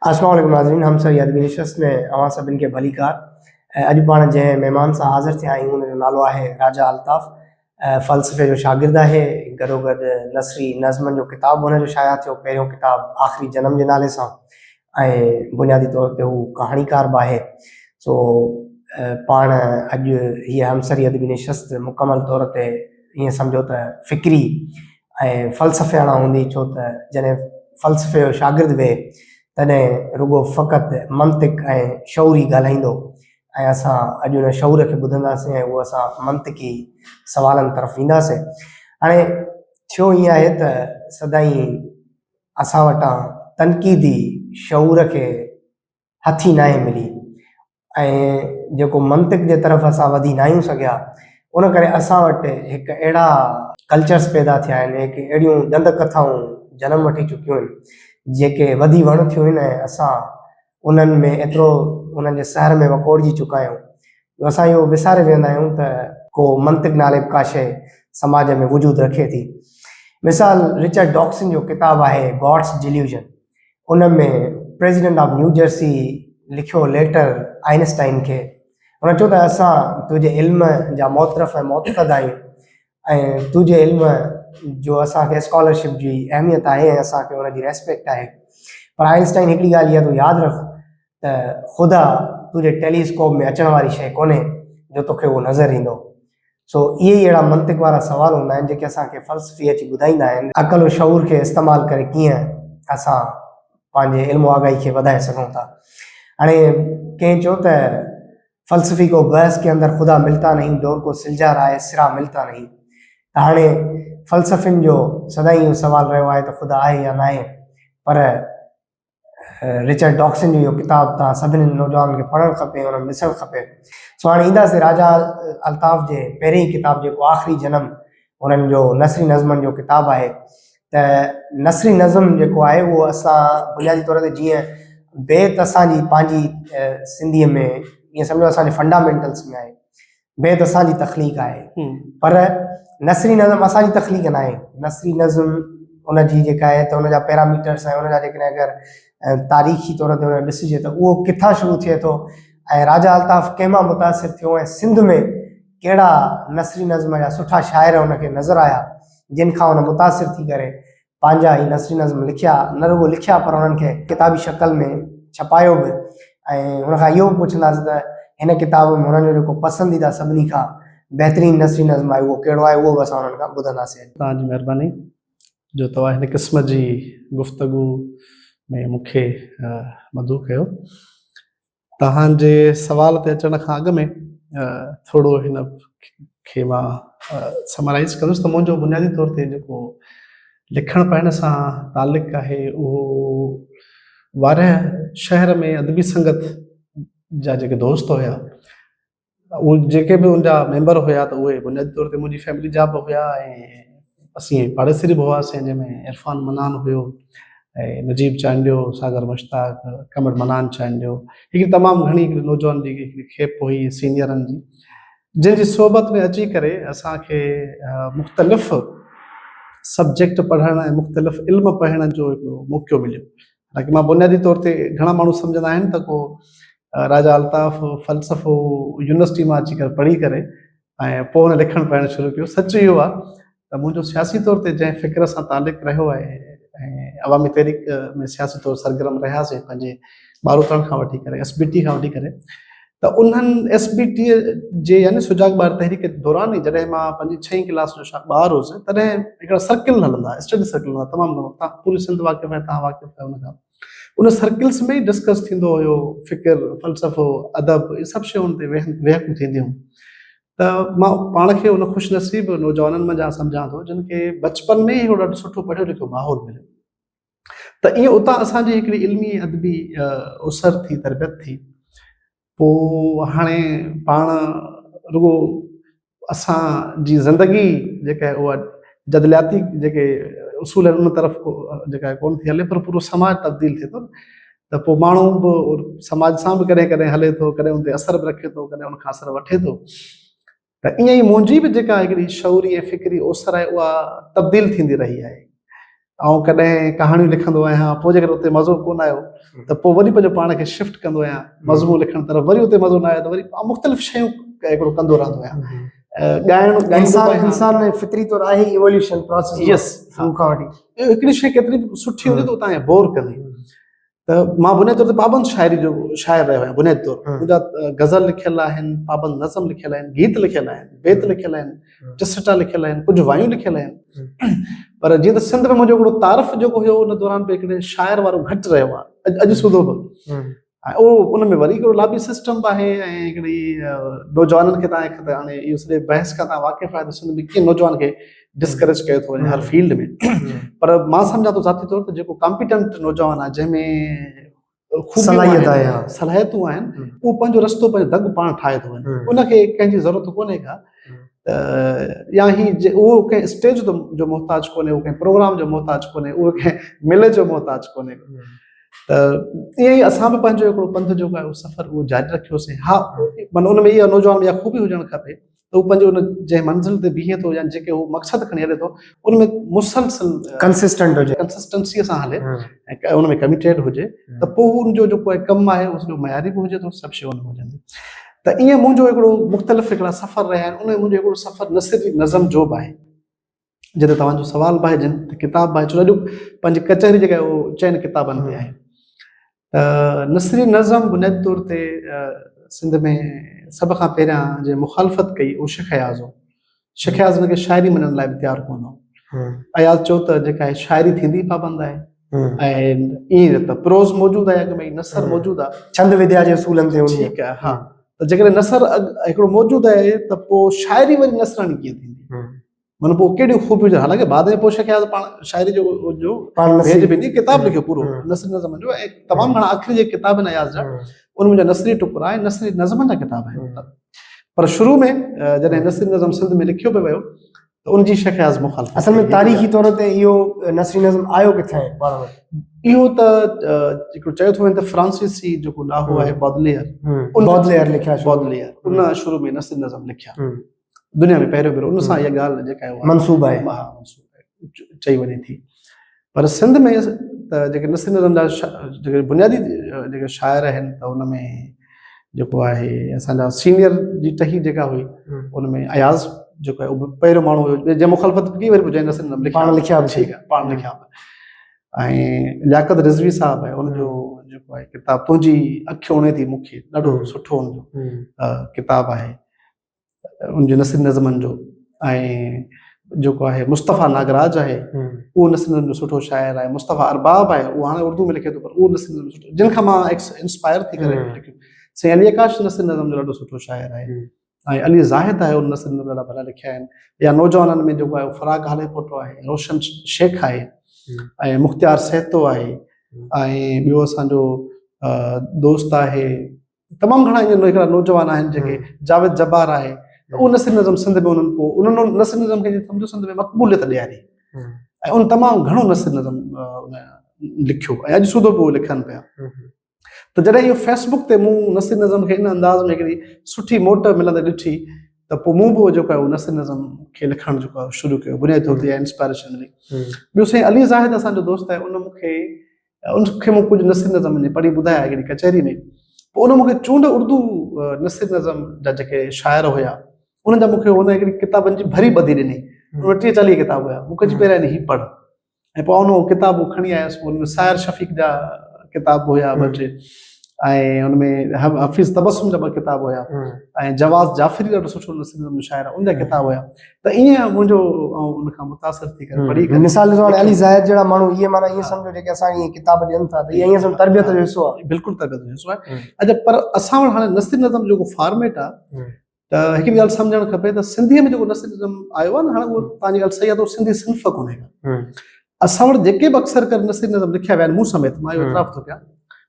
अस्सलाम वालेकुम नाज़रीन, हम सब अदबी नशस्त में अवां सभिनि खे भली कार। अॼु पाण जंहिं महिमान सां हाज़िर थिया आहियूं उनजो नालो आहे राजा अल्ताफ़। फ़लसफ़े जो शागिर्द आहे, गॾोगॾु नसरी नज़्मनि जो किताबु हुनजो शाया थियो, पहिरियों किताबु आख़िरी जनम जे नाले सां, ऐं बुनियादी तौर ते हू कहाणीकार बि आहे। सो पाण अॼु हीअ हमसरी अदबी नशस्त मुकमल तौर ते ईअं सम्झो त फ़िक्री ऐं फ़लसफ़ियाणा हूंदी, छो त जॾहिं फ़लसफ़े जो शागिर्द वेहे तॾहिं रुगो फ़क़ति मंतिक ऐं शऊर ई ॻाल्हाईंदो, ऐं असां अॼु उन शऊर खे ॿुधंदासीं ऐं उहो असां मंतिकी सवालनि तरफ़ ईंदासीं। हाणे थियो ईअं आहे त सदाईं असां वटां तनक़ीदी शऊर खे हथी नाहे मिली, ऐं जेको मंतिक जे तरफ़ असां वधी न आहियूं सघिया, उन करे असां वटि हिकु अहिड़ा कल्चर्स पैदा थिया आहिनि, हिकु अहिड़ियूं ॾंद कथाऊं जनम वठी चुकियूं आहिनि जेके वधी वण थियूं आहिनि, ऐं असां उन्हनि में एतिरो उन्हनि जे सहर में वकोड़जी चुका आहियूं जो असां इहो विसारे वेंदा आहियूं त को मंतिक नाले का शइ समाज में वजूद रखे थी। मिसाल रिचर्ड डॉक्सन जो किताबु आहे गॉड्स डिल्यूजन। उन में प्रेसिडेंट ऑफ न्यू जर्सी लिखियो लेटर आइंस्टाइन खे। हुन चयो त असां तुंहिंजे इल्म जा मोतरफ़ ऐं मोतक़द आहियूं, ऐं तुंहिंजे इल्म जो असांखे स्कॉलरशिप जी अहमियत आहे ऐं असांखे हुनजी रेस्पेक्ट आहे। पर आइंस्टाइन हिकिड़ी ॻाल्हि इहा तूं यादि रख त ख़ुदा तुंहिंजे टेलीस्कोप में अचण वारी शइ कोन्हे जो तोखे उहो नज़र ईंदो। सो इहे ई अहिड़ा मंतिक वारा सवाल हूंदा आहिनि जेके असांखे फ़लसफ़ी अची ॿुधाईंदा आहिनि अक़ल शऊर खे इस्तेमालु करे कीअं असां पंहिंजे इल्मु आगाही खे वधाए सघूं था। हाणे कंहिं चयो त फ़लसफ़ी को बहस के अंदर ख़ुदा मिलता नहीं, दौर को सिलजा रहा है सिरा मिलता नहीं। त हाणे फ़लसफ़ियुनि जो सदाईं इहो सवाल रहियो आहे त ख़ुदा आहे या न आहे, पर रिचर्ड डॉक्सन जो इहो किताबु तव्हां सभिनी नौजवाननि खे पढ़णु खपे, हुन में ॾिसणु खपे। सो हाणे ईंदासीं राजा अल्ताफ़ जे पहिरीं किताबु जेको आख़िरी जनम, हुननि जो नसरी नज़्मनि जो किताबु आहे। त नसरी नज़्म जेको आहे उहो असां बुनियादी तौर ते जीअं बेत असांजी पंहिंजी सिंधीअ में ईअं सम्झो असांजे फंडामेंटल्स में आहे, बेत असांजी तख़लीक़ आहे, पर नसरी नज़्म असांजी तख़लीक़ न आहे। नसरी नज़्म उनजी जेका आहे त उनजा पैरामीटर्स ऐं उनजा जेकॾहिं अगरि तारीख़ी तौर ते उन ॾिसिजे त उहो किथां शुरू थिए थो, ऐं राजा अल्ताफ़ कंहिंमां मुतासिर थियो, ऐं सिंध में कहिड़ा नसरी नज़्म जा सुठा शाइर उनखे नज़र आया जिन खां उन मुतासिर थी करे पंहिंजा ई नसरी नज़्म लिखिया। न रुगो लिखिया पर उन्हनि खे किताबी शक्ल में छपायो बि। ऐं हुनखां इहो बि पुछंदासीं त हिन किताब में हुननि जो जेको पसंदीदा सभिनी खां बहितरीनु नसरी नज़्म आहे उहो कहिड़ो आहे, उहो बि असां हुननि खां ॿुधंदासीं। तव्हांजी महिरबानी जो तव्हां हिन क़िस्म जी गुफ़्तगू में मूंखे मदू कयो। तव्हांजे सवाल ते अचण खां अॻु में थोरो हिन खे मां समराइज़ कंदुसि त मुंहिंजो बुनियादी तौर ते जेको लिखण पढ़ण सां ताल्लुक़ु आहे उहो वारह शहर में अदबी संगत जा जेके दोस्त हुया, उहे जेके बि उनजा मेंबर हुया त उहे बुनियादी तौर ते मुंहिंजी फैमिली जा बि हुया, ऐं असीं पाड़ेसरी बि हुआसीं जंहिंमें इरफान मनान हुयो, ऐं नजीब चांडियो, सागर मुश्ताक, कमर मनान चांडियो, हिकिड़ी तमामु घणी हिकिड़ी नौजवान जी हिकिड़ी खेप हुई सीनियरनि जी, जंहिंजी सोबत में अची करे असांखे मुख़्तलिफ़ सब्जेक्ट पढ़ण ऐं मुख़्तलिफ़ इल्म पढ़ण जो हिकिड़ो मौक़ो मिलियो। हालांकि मां बुनियादी तौर ते घणा माण्हू सम्झंदा आहिनि त को राजा अल्ताफ़ फ़लसफ़ो यूनिवर्सिटी मां अची करे पढ़ी करे ऐं पोइ हुन लिखणु पढ़णु शुरू कयो। सच इहो आहे त मुंहिंजो सियासी तौर ते जंहिं फ़िक्र सां ताल्लुक़ु रहियो आहे ऐं अवामी तहरीक में सियासी तौर सरगर्म रहियासीं पंहिंजे बारूतण खां वठी करे SBT खां वठी करे, त उन्हनि SBT जे यानी सुजाग ॿार तहरीक दौरान ई जॾहिं मां पंजी 6वीं क्लास जो ॿार हुउसि तॾहिं हिकिड़ा सर्किल हलंदा, स्टडी सर्किल हलंदा तमामु घणो। तव्हां पूरी सिंध वाक़िफ़ आहे, तव्हां वाक़िफ़ आहियो हुन खां। उन सर्किल्स में ई डिस्कस थींदो हुयो फ़िक्र, फ़लसफ़ो, अदब, इहे सभु शयूं ते वेहकूं थींदियूं। त मां पाण खे उन ख़ुशनसीब नौजवाननि मां जा सम्झां थो जिन खे बचपन में ई हिकिड़ो ॾाढो सुठो पढ़ियो लिखियो माहौल मिलियो। त ईअं उतां असांजी हिकिड़ी इल्मी अदबी उसर थी, तरबियत थी। पोइ हाणे पाण रुगो असांजी ज़िंदगी जेका आहे उहा जदलियाती जेके उसूल आहिनि उन तरफ़ जेका कोन थी हले, पर पूरो समाज तब्दील थिए थो। त पोइ माण्हू बि समाज सां बि कॾहिं कॾहिं हले थो, कॾहिं उन ते असर बि रखे थो, कॾहिं उनखां असर वठे थो। त ईअं ई मुंहिंजी बि जेका हिकिड़ी शऊरी ऐं फ़िक्री ओसर आहे उहा तब्दील थींदी रही आहे। ऐं कॾहिं कहाणियूं लिखंदो आहियां, पोइ जेकर उते मज़ो कोन आयो त पोइ वरी पंहिंजो पाण खे शिफ्ट कंदो आहियां मज़मून लिखण तरफ़, वरी उते मज़ो न आयो त वरी मुख़्तलिफ़ शयूं हिकिड़ो कंदो रहंदो आहियां। इंसान में फितरी तौर आहे इवोल्यूशन प्रोसेस। यस, हिकिड़ी शइ केतिरी सुठी हूंदी त तव्हांखे बोर कंदी। त मां बुनियादी तौर ते पाबंद शाइरी जो शाइर रहियो आहियां। बुनियादी तौर मुंहिंजा गज़ल लिखियल आहिनि, पाबंद नज़म लिखियल आहिनि, गीत लिखियल आहिनि, बेत लिखियल आहिनि, टिसटा लिखियल आहिनि, कुझु वायूं लिखियल आहिनि। पर जीअं त सिंध में मुंहिंजो हिकिड़ो तारफ़ जेको हुयो उन दौरान बि हिकिड़े शाइर वारो घटि रहियो आहे अॼु सूदो बि। ऐं उहो उन में वरी हिकिड़ो लाबी सिस्टम बि आहे ऐं हिकिड़ी नौजवाननि खे तव्हां हाणे इहो सॼे बहस खां तव्हां वाक़िफ़ आहियो त सिंध में कीअं नौजवान खे डिस्करेज कयो थो वञे हर फील्ड में। पर मां सम्झां थो ज़ाती तौर ते जेको कॉम्पिटेंट नौजवान आहे जंहिंमें सलाहियतूं आहिनि उहो पंहिंजो रस्तो पंहिंजो दग पाण ठाहे थो वञे, उनखे कंहिंजी ज़रूरत कोन्हे का। या ही उहो कंहिं स्टेज जो मोहताज कोन्हे, उहो कंहिं प्रोग्राम जो मोहताज कोन्हे, उहो कंहिं मेले जो मोहताज कोन्हे। त ईअं ई असां बि पंहिंजो हिकिड़ो पंथ जेको आहे उहो सफ़र उहो जारी रखियोसीं। हा, माना उन में इहा नौजवान इहा ख़ूबी हुजणु खपे त उहो पंहिंजो उन जंहिं मंज़िल ते बीहे थो या जेके उहो मक़सदु खणी हले थो उन में मुसलसिल कंसिस्टेंट हुजे, कंसिस्टेंसीअ सां हले ऐं उन में कमिटेड हुजे त पोइ उनजो जेको आहे कमु आहे उनजो मयारी बि हुजे थो, सभु शयूं उन में हुजनि। त ईअं मुंहिंजो हिकिड़ो मुख़्तलिफ़ हिकिड़ा सफ़र रहिया आहिनि। उन में मुंहिंजो हिकिड़ो सफ़र नसिरी नज़म जो बि आहे। जिते तव्हांजो सुवाल बि आहे जिन त किताब आहे, छो अॼु पंहिंजी कचहरी जेका आहे उहो चइनि किताबनि ते आहे। नसिरी नज़म बुनियादी तौर ते सिंध में सभ खां पहिरियां जे मुखालफ़त कई उहो शेख अयाज़ हो। शेख अयाज़ हुनखे शाइरी मञण लाइ बि तयारु कोन हो। अयाज़ चयो त जेका आहे शाइरी थींदी पाबंद आहे ऐं ईअं त प्रोज़ मौजूदु आहे, अॻ में नसर मौजूदु आहे, छंद विद्या जे उसूलनि ते। ठीकु आहे, हा। त जेकॾहिं नसर हिकिड़ो मौजूदु आहे त पोइ शाइरी वरी नसराणी कीअं थींदी, माना पोइ कहिड़ियूं ख़ूबियूं। हालांकि बाद में पोइ शेख अयाज़ पाण शाइरी जो भेज बि किताब लिखियो पूरो नसरी नज़म जो, ऐं तमामु घणा आख़िरी जेके किताब आहिनि अयाज़ जा उन मुंहिंजा नसरी टुकड़ा ऐं नसरी नज़मनि जा किताब आहिनि। पर शुरू में जॾहिं नसरी नज़म सिंध में लिखियो पियो वियो त उनजी शेख अयाज़ मुखालफ़त। असल में तारीख़ी तौर ते इहो नसरी नज़म आयो किथां आहे पाण वटि? इहो त हिकिड़ो चयो थो वञे त फ्रांसीसी जेको ॾाहो आहे बॉडलेयर लिखिया, बॉडलेयर उन शुरू में नसरी नज़म लिखिया दुनिया में पहिरियों भेरो। उन सां इहा ॻाल्हि जेका आहे मनसूब आहे, चई वञे थी। पर सिंध में त जेके नसरी नज़म जा जेके बुनियादी जेके शाइर आहिनि त उन में जेको आहे असांजा सीनियर जी टही जेका हुई उन में अयाज़ जेको आहे उहो पहिरियों माण्हू हुयो जंहिं मुखालफ़त कई, वरी जंहिं नसरी नज़म पाण लिखिया। ठीकु आहे, पाण लिखिया। ऐं लियाकत रिज़वी साहब आहे, उनजो जेको आहे किताब तुंहिंजी अखि उणे थी मूंखे, ॾाढो सुठो उनजो किताब आहे उनजो नसरी नज़मनि जो। ऐं जेको आहे मुस्तफ़ा नागराज आहे, उहो नसरी नज़म जो सुठो शाइर आहे। मुस्तफ़ा अरबाब आहे, उहो हाणे उर्दू में लिखे थो, पर उहो नसरी नज़म सुठो, जिन खां मां इंस्पायर थी करे लिखियो। साईं अली आकाश नसरी नज़म जो ॾाढो सुठो शाइर आहे। ऐं अली ज़ाहिद आहे, उन नसरी नज़म ॾाढा भला लिखिया आहिनि। या नौजवाननि में जेको आहे फराग हाले पोटो आहे, रोशन शेख आहे, ऐं मुख़्तियार सहतो आहे, ऐं ॿियो असांजो दोस्त आहे। तमामु घणा ईअं हिकिड़ा नौजवान आहिनि जेके, जावेद जब्बार आहे। उहो नसरी नज़म सिंध में उन्हनि पोइ उन्हनि नसरी नज़म खे सम्झो सिंध में मक़बूलियत ॾियारी ऐं उन तमामु घणो नसरी नज़म लिखियो ऐं अॼु सूदो पोइ लिखनि पिया। त जॾहिं इहो फेसबुक ते मूं नसरी नज़म खे इन अंदाज़ में हिकिड़ी सुठी मोट मिलंदे ॾिठी त पोइ मूं बि जेको आहे उहो नसरी नज़म खे लिखणु जेको आहे शुरू कयो, बुनियादी तौर ते इंस्पायरेशन मिली। ॿियो साईं अली ज़ाहिद असांजो दोस्त आहे, उनखे मूं कुझु नसरी नज़म पढ़ी ॿुधाया हिकिड़ी कचहरी में। पोइ उन मूंखे चूंड उर्दू नसरी नज़म जा जेके शाइर हुया उन जा मूंखे हुन हिकिड़ी किताबनि जी भरी ॿधी ॾिनी। उन 30-40 किताब हुया, मूंखे पहिरियां हीअ पढ़, ऐं पोइ उन किताबूं खणी आयसि। उनमें सायर शफ़ीक जा किताब हुया 2-3, ऐं उनमें हफ़ीज़ तबस्सुम जा 2 किताब हुया, ऐं जवाज़ जाफ़री ॾाढो सुठो नसरी नज़म जो शाइर आहे, उनजा किताब हुया। त ईअं मुंहिंजो उनखां मुतासिर थी करे पढ़ी करे मिसाल जो अली ज़ाहिद जहिड़ा माण्हू इहे माना ईअं सम्झो जेके असांखे किताब ॾियनि था त इहे ईअं तरबियत जो हिसो आहे। बिल्कुलु तरबियत जो हिसो आहे। अच्छा, पर असां वटि हाणे नसरी नज़म जेको फॉर्मेट आहे त हिकिड़ी ॻाल्हि सम्झणु खपे त सिंधीअ में जेको नसरी नज़म आयो आहे न, हाणे उहो तव्हांजी ॻाल्हि सही आहे त उहो सिंधी सिंफ़ कोन्हे का। असां वटि जेके बि अक्सर करे नसरी नज़म लिखिया विया आहिनि, मूं समेत, मां इहो इतराफ़ थो कयां,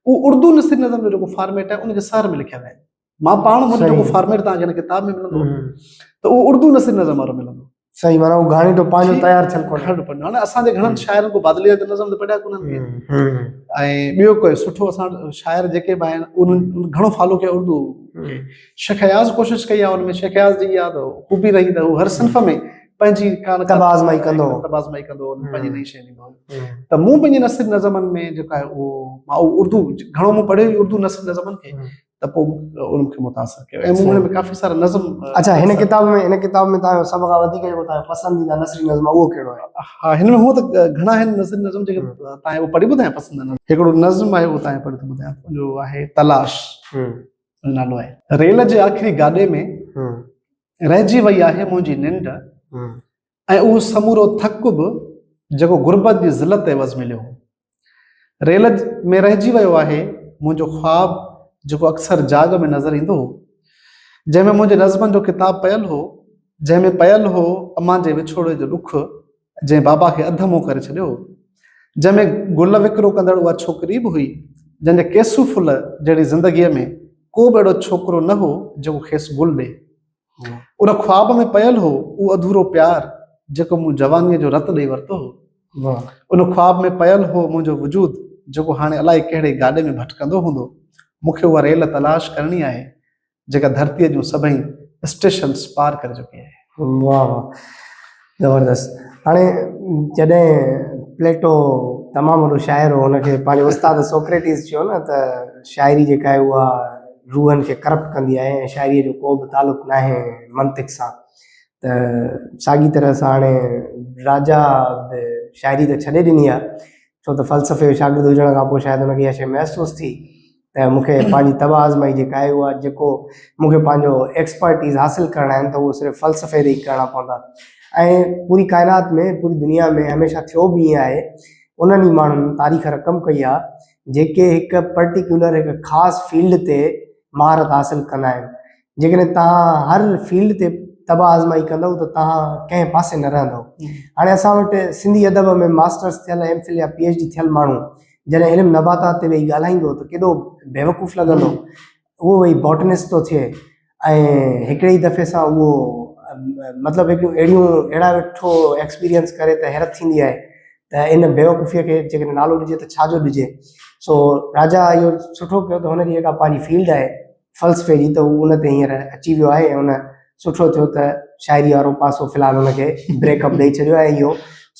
उहो उर्दू नसरी नज़म जो जेको फॉर्मेट आहे उनजे सर में लिखिया विया आहिनि। मां पाण मुंहिंजो जेको फॉर्मेट तव्हांखे हिन किताब में मिलंदो त उहो उर्दू नसरी नज़म वारो मिलंदो। सही, माना उहो घाणी तो पंहिंजो तयारु थियल कोन्हे। हाणे असांजे घणनि शाइरनि को बादलिया जो नज़म त पढ़िया कोन्हनि, ऐं ॿियो कोई सुठो असां शाइर जेके बि आहिनि उन्हनि घणो फॉलो कयो उर्दू। शेख अयाज़ कोशिशि कई आहे, उनमें शेख अयाज़ जी यादि ख़ूबी रही त हू हर सिंफ़ में पंहिंजी कान तबाज़माई कंदो। तबाज़माई कंदो पंहिंजी नई शइ ॾींदो। त मूं पंहिंजी नसर नज़मनि में जेका आहे उहो मां उर्दू घणो मूं पढ़ियो उर्दू नसर नज़मनि खे, त पोइ उनखे मुतासिर कयो ऐं मूं हुन में काफ़ी सारा नज़म। अच्छा, हिन किताब में तव्हांजो सभ खां वधीक जेको तव्हांजो पसंदीदा नसरी नज़म उहो कहिड़ो आहे? हा, हिन में हूअं त घणा आहिनि नसरी नज़म जेके तव्हांखे उहो पढ़ी ॿुधायां पसंदि। हिकिड़ो नज़म आहे उहो तव्हांखे पढ़ी थो ॿुधायां, जो आहे तलाश नालो आहे। रेल जे आख़िरी गाॾे में रहिजी वई आहे मुंहिंजी निंड, ऐं उहो समूरो थक बि जेको गुरबत जी ज़िलत एवज़ मिलियो। रेल में रहिजी वियो आहे मुंहिंजो ख़्वाबु जेको अक्सर जाग में नज़र ईंदो हो, जंहिंमें मुंहिंजे नज़मनि जो किताबु पयल हो, जंहिंमें पयल हो अम्मा जे विछोड़े जो ॾुख, जंहिं बाबा खे अधमो करे छॾियो, जंहिंमें गुल विकिरो कंदड़ उहा छोकिरी बि हुई, जंहिंजे केसू फुल जहिड़ी ज़िंदगीअ में को बि अहिड़ो छोकिरो न हो जेको खेसि गुल ॾे। उन ख्वाब में पयल हो उहो अधूरो प्यार जेको मूं जवानीअ जो रत ॾेई वरितो हो। उन ख्वाब में पयल हो मुंहिंजो वजूद जेको हाणे अलाए कहिड़े गाॾे में भटकंदो हूंदो। मूंखे उहा रेल तलाश करणी आहे जेका धरतीअ जूं सभई स्टेशन्स पार करे चुकी आहे। वाह वाह, ज़बरदस्त। हाणे जॾहिं प्लेटो तमामु वॾो शाइर हो, हुनखे पंहिंजे उस्ताद सोक्रेटिस चयो न त शाइरी जेका आहे उहा रूहनि खे करप्ट कंदी आहे ऐं शाइरीअ जो को बि तालुक़ु न आहे मंतिक सां, त साॻी तरह सां हाणे राजा बि शाइरी त छॾे ॾिनी आहे, छो त फ़लसफ़े जो शागिर्दु हुजण खां पोइ शायदि हुनखे इहा शइ महसूसु थी त मूंखे पंहिंजी तबाज़माई जेका आहे उहा जेको मूंखे पंहिंजो एक्सपर्टीज़ हासिलु करणा आहिनि त उहो सिर्फ़ु फ़लसफ़े ते ई करणा पवंदा। ऐं पूरी काइनात में, पूरी दुनिया में हमेशह थियो बि ईअं आहे, उन्हनि ई माण्हुनि तारीख़ रक़म कई आहे जेके हिकु पर्टिकुलर हिकु ख़ासि फील्ड ते महारत हासिलु कंदा आहिनि। जेकॾहिं तव्हां हर फील्ड ते तबा आज़माई कंदव त तव्हां कंहिं पासे न रहंदव। हाणे असां वटि सिंधी अदब में मास्टर्स थियल एम फिल या PhD थियल माण्हू जॾहिं इल्मु नबातात ते वेही ॻाल्हाईंदो त केॾो बेवकूफ़ लॻंदो। उहो वही बॉटनिस्ट थो थिए ऐं हिकिड़े ई दफ़े सां उहो मतिलबु अहिड़ा वेठो एक्सपीरियंस करे त हैरत थींदी आहे त इन बेवकूफ़ीअ खे जेकॾहिं नालो ॾिजे त छाजो ॾिजे। सो राजा इहो सुठो कयो त हुनजी जेका पंहिंजी फील्ड आहे फ़लसफ़े जी, त उहो उन ते हींअर अची वियो आहे ऐं हुन सुठो थियो त शाइरी वारो पासो फ़िलहालु हुनखे ब्रेकअप ॾेई छॾियो आहे। इहो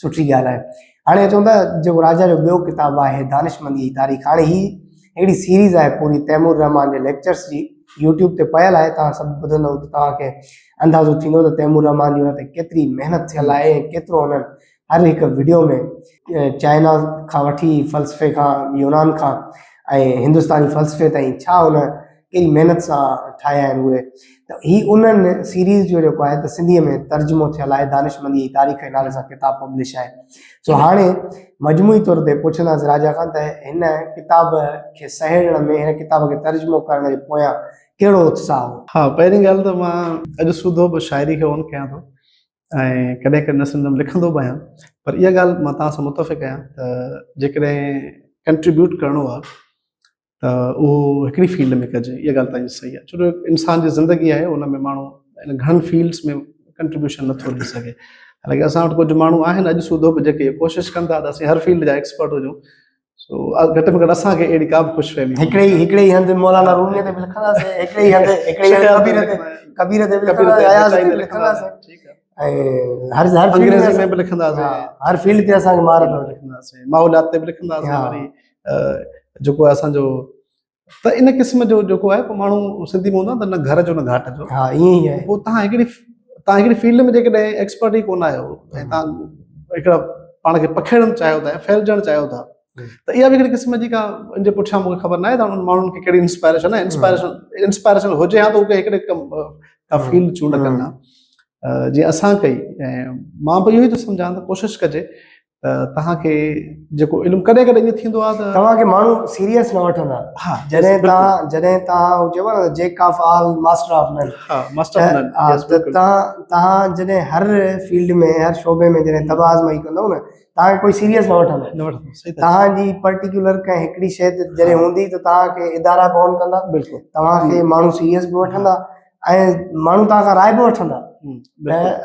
सुठी ॻाल्हि आहे। हाणे चवंदा जेको राजा जो ॿियो किताबु आहे दानिशमंदी जी तारीख़, हाणे ही हिकिड़ी सीरीज़ आहे पूरी तैमूर रहमान जे लेक्चर्स जी, यूट्यूब ते पयल आहे, तव्हां सभु ॿुधंदव त तव्हांखे अंदाज़ो थींदो त तैमूर रहमान जी हुन ते केतिरी महिनत थियल आहे ऐं केतिरो हुननि हर हिकु वीडियो में चाइना खां वठी फ़लसफ़े खां, यूनान खां ऐं हिंदुस्तानी फ़लसफ़े ताईं छा हुन कहिड़ी महिनत सां ठाहिया आहिनि उहे। त ही उन्हनि सीरीज़ जो जेको आहे त सिंधीअ में तर्जुमो थियल आहे, दानिशमंदी जी तारीख़ जे नाले सां किताबु पब्लिश आहे। सो हाणे मजमूई तौर ते पुछंदासीं राजा खां त हिन किताब खे सहेड़ण में, हिन किताब खे तर्जुमो करण जे पोयां कहिड़ो उत्साह हो? हा, पहिरीं ॻाल्हि त मां अॼु सूधो बि शाइरी खे ऑन कयां थो ऐं कॾहिं कॾहिं नसर नज़म लिखंदो बि आहियां, पर इहा ॻाल्हि मां तव्हां सां मुतफ़िक़ आहियां त जेकॾहिं कंट्रीब्यूट करिणो आहे त उहो हिकिड़ी फील्ड में कजे। इहा ॻाल्हि तव्हांजी सही आहे, छो जो इंसान जी ज़िंदगी आहे उन में माण्हू इन घणनि फील्ड्स में कंट्रीब्यूशन नथो ॾेई सघे। हालांकि असां वटि कुझु माण्हू आहिनि अॼु सूधो बि जेके कोशिशि कंदा त असीं हर फील्ड जा एक्सपर्ट हुजूं। सो घटि में घटि असांखे अहिड़ी का बि ख़ुशफ़हमी हिकिड़े ई हंधि मौलाना रूमीअ ते बि लिखंदासीं, हिकिड़े ई हंधि कबीर ते बि लिखंदासीं, अयाज़ ते बि लिखंदासीं ऐं हर अंग्रेज़ी में बि लिखंदासीं, हर फील्ड ते असांखे महारत लिखंदासीं, माहौलियात ते बि लिखंदासीं, वरी जेको आहे असांजो त इन क़िस्म जो जेको आहे पोइ माण्हू सिंधी में हूंदो आहे त न घर जो न घाट जो। हा, ईअं ई आहे। पोइ तव्हां हिकिड़ी फील्ड में जेकॾहिं एक्सपर्ट ई कोन आहियो ऐं तव्हां हिकिड़ा पाण खे पखेड़णु चाहियो था ऐं फैलिजणु चाहियो था त इहा बि हिकिड़ी क़िस्म जी का इन जे पुठियां मूंखे ख़बर न आहे त उन्हनि माण्हुनि खे कहिड़ी इंस्पायरेशन आहे। इंस्पायरेशन हुजे हा त उहे हिकिड़े का फील्ड चूंड कनि हा, जीअं असां कई। ऐं मां बि इहो ई थो सम्झां त कोशिशि कजे त तव्हांखे जेको इल्मु कॾहिं कॾहिं ईअं थींदो आहे त तव्हांखे माण्हू सीरियस न वठंदा। हा, जॾहिं तव्हां चयो न जेक ऑफ ऑल मास्टर ऑफ नन, त तव्हां जॾहिं हर फील्ड में, हर शोबे में जॾहिं तबा आज़माई कंदव न, तव्हांखे कोई सीरियस न वठंदो। तव्हांजी पर्टिकुलर कंहिं हिकिड़ी शइ ते जॾहिं हूंदी त तव्हांखे इदारा बॉन कंदा, तव्हांखे माण्हू सीरियस बि वठंदा ऐं माण्हू तव्हां खां राय बि वठंदा।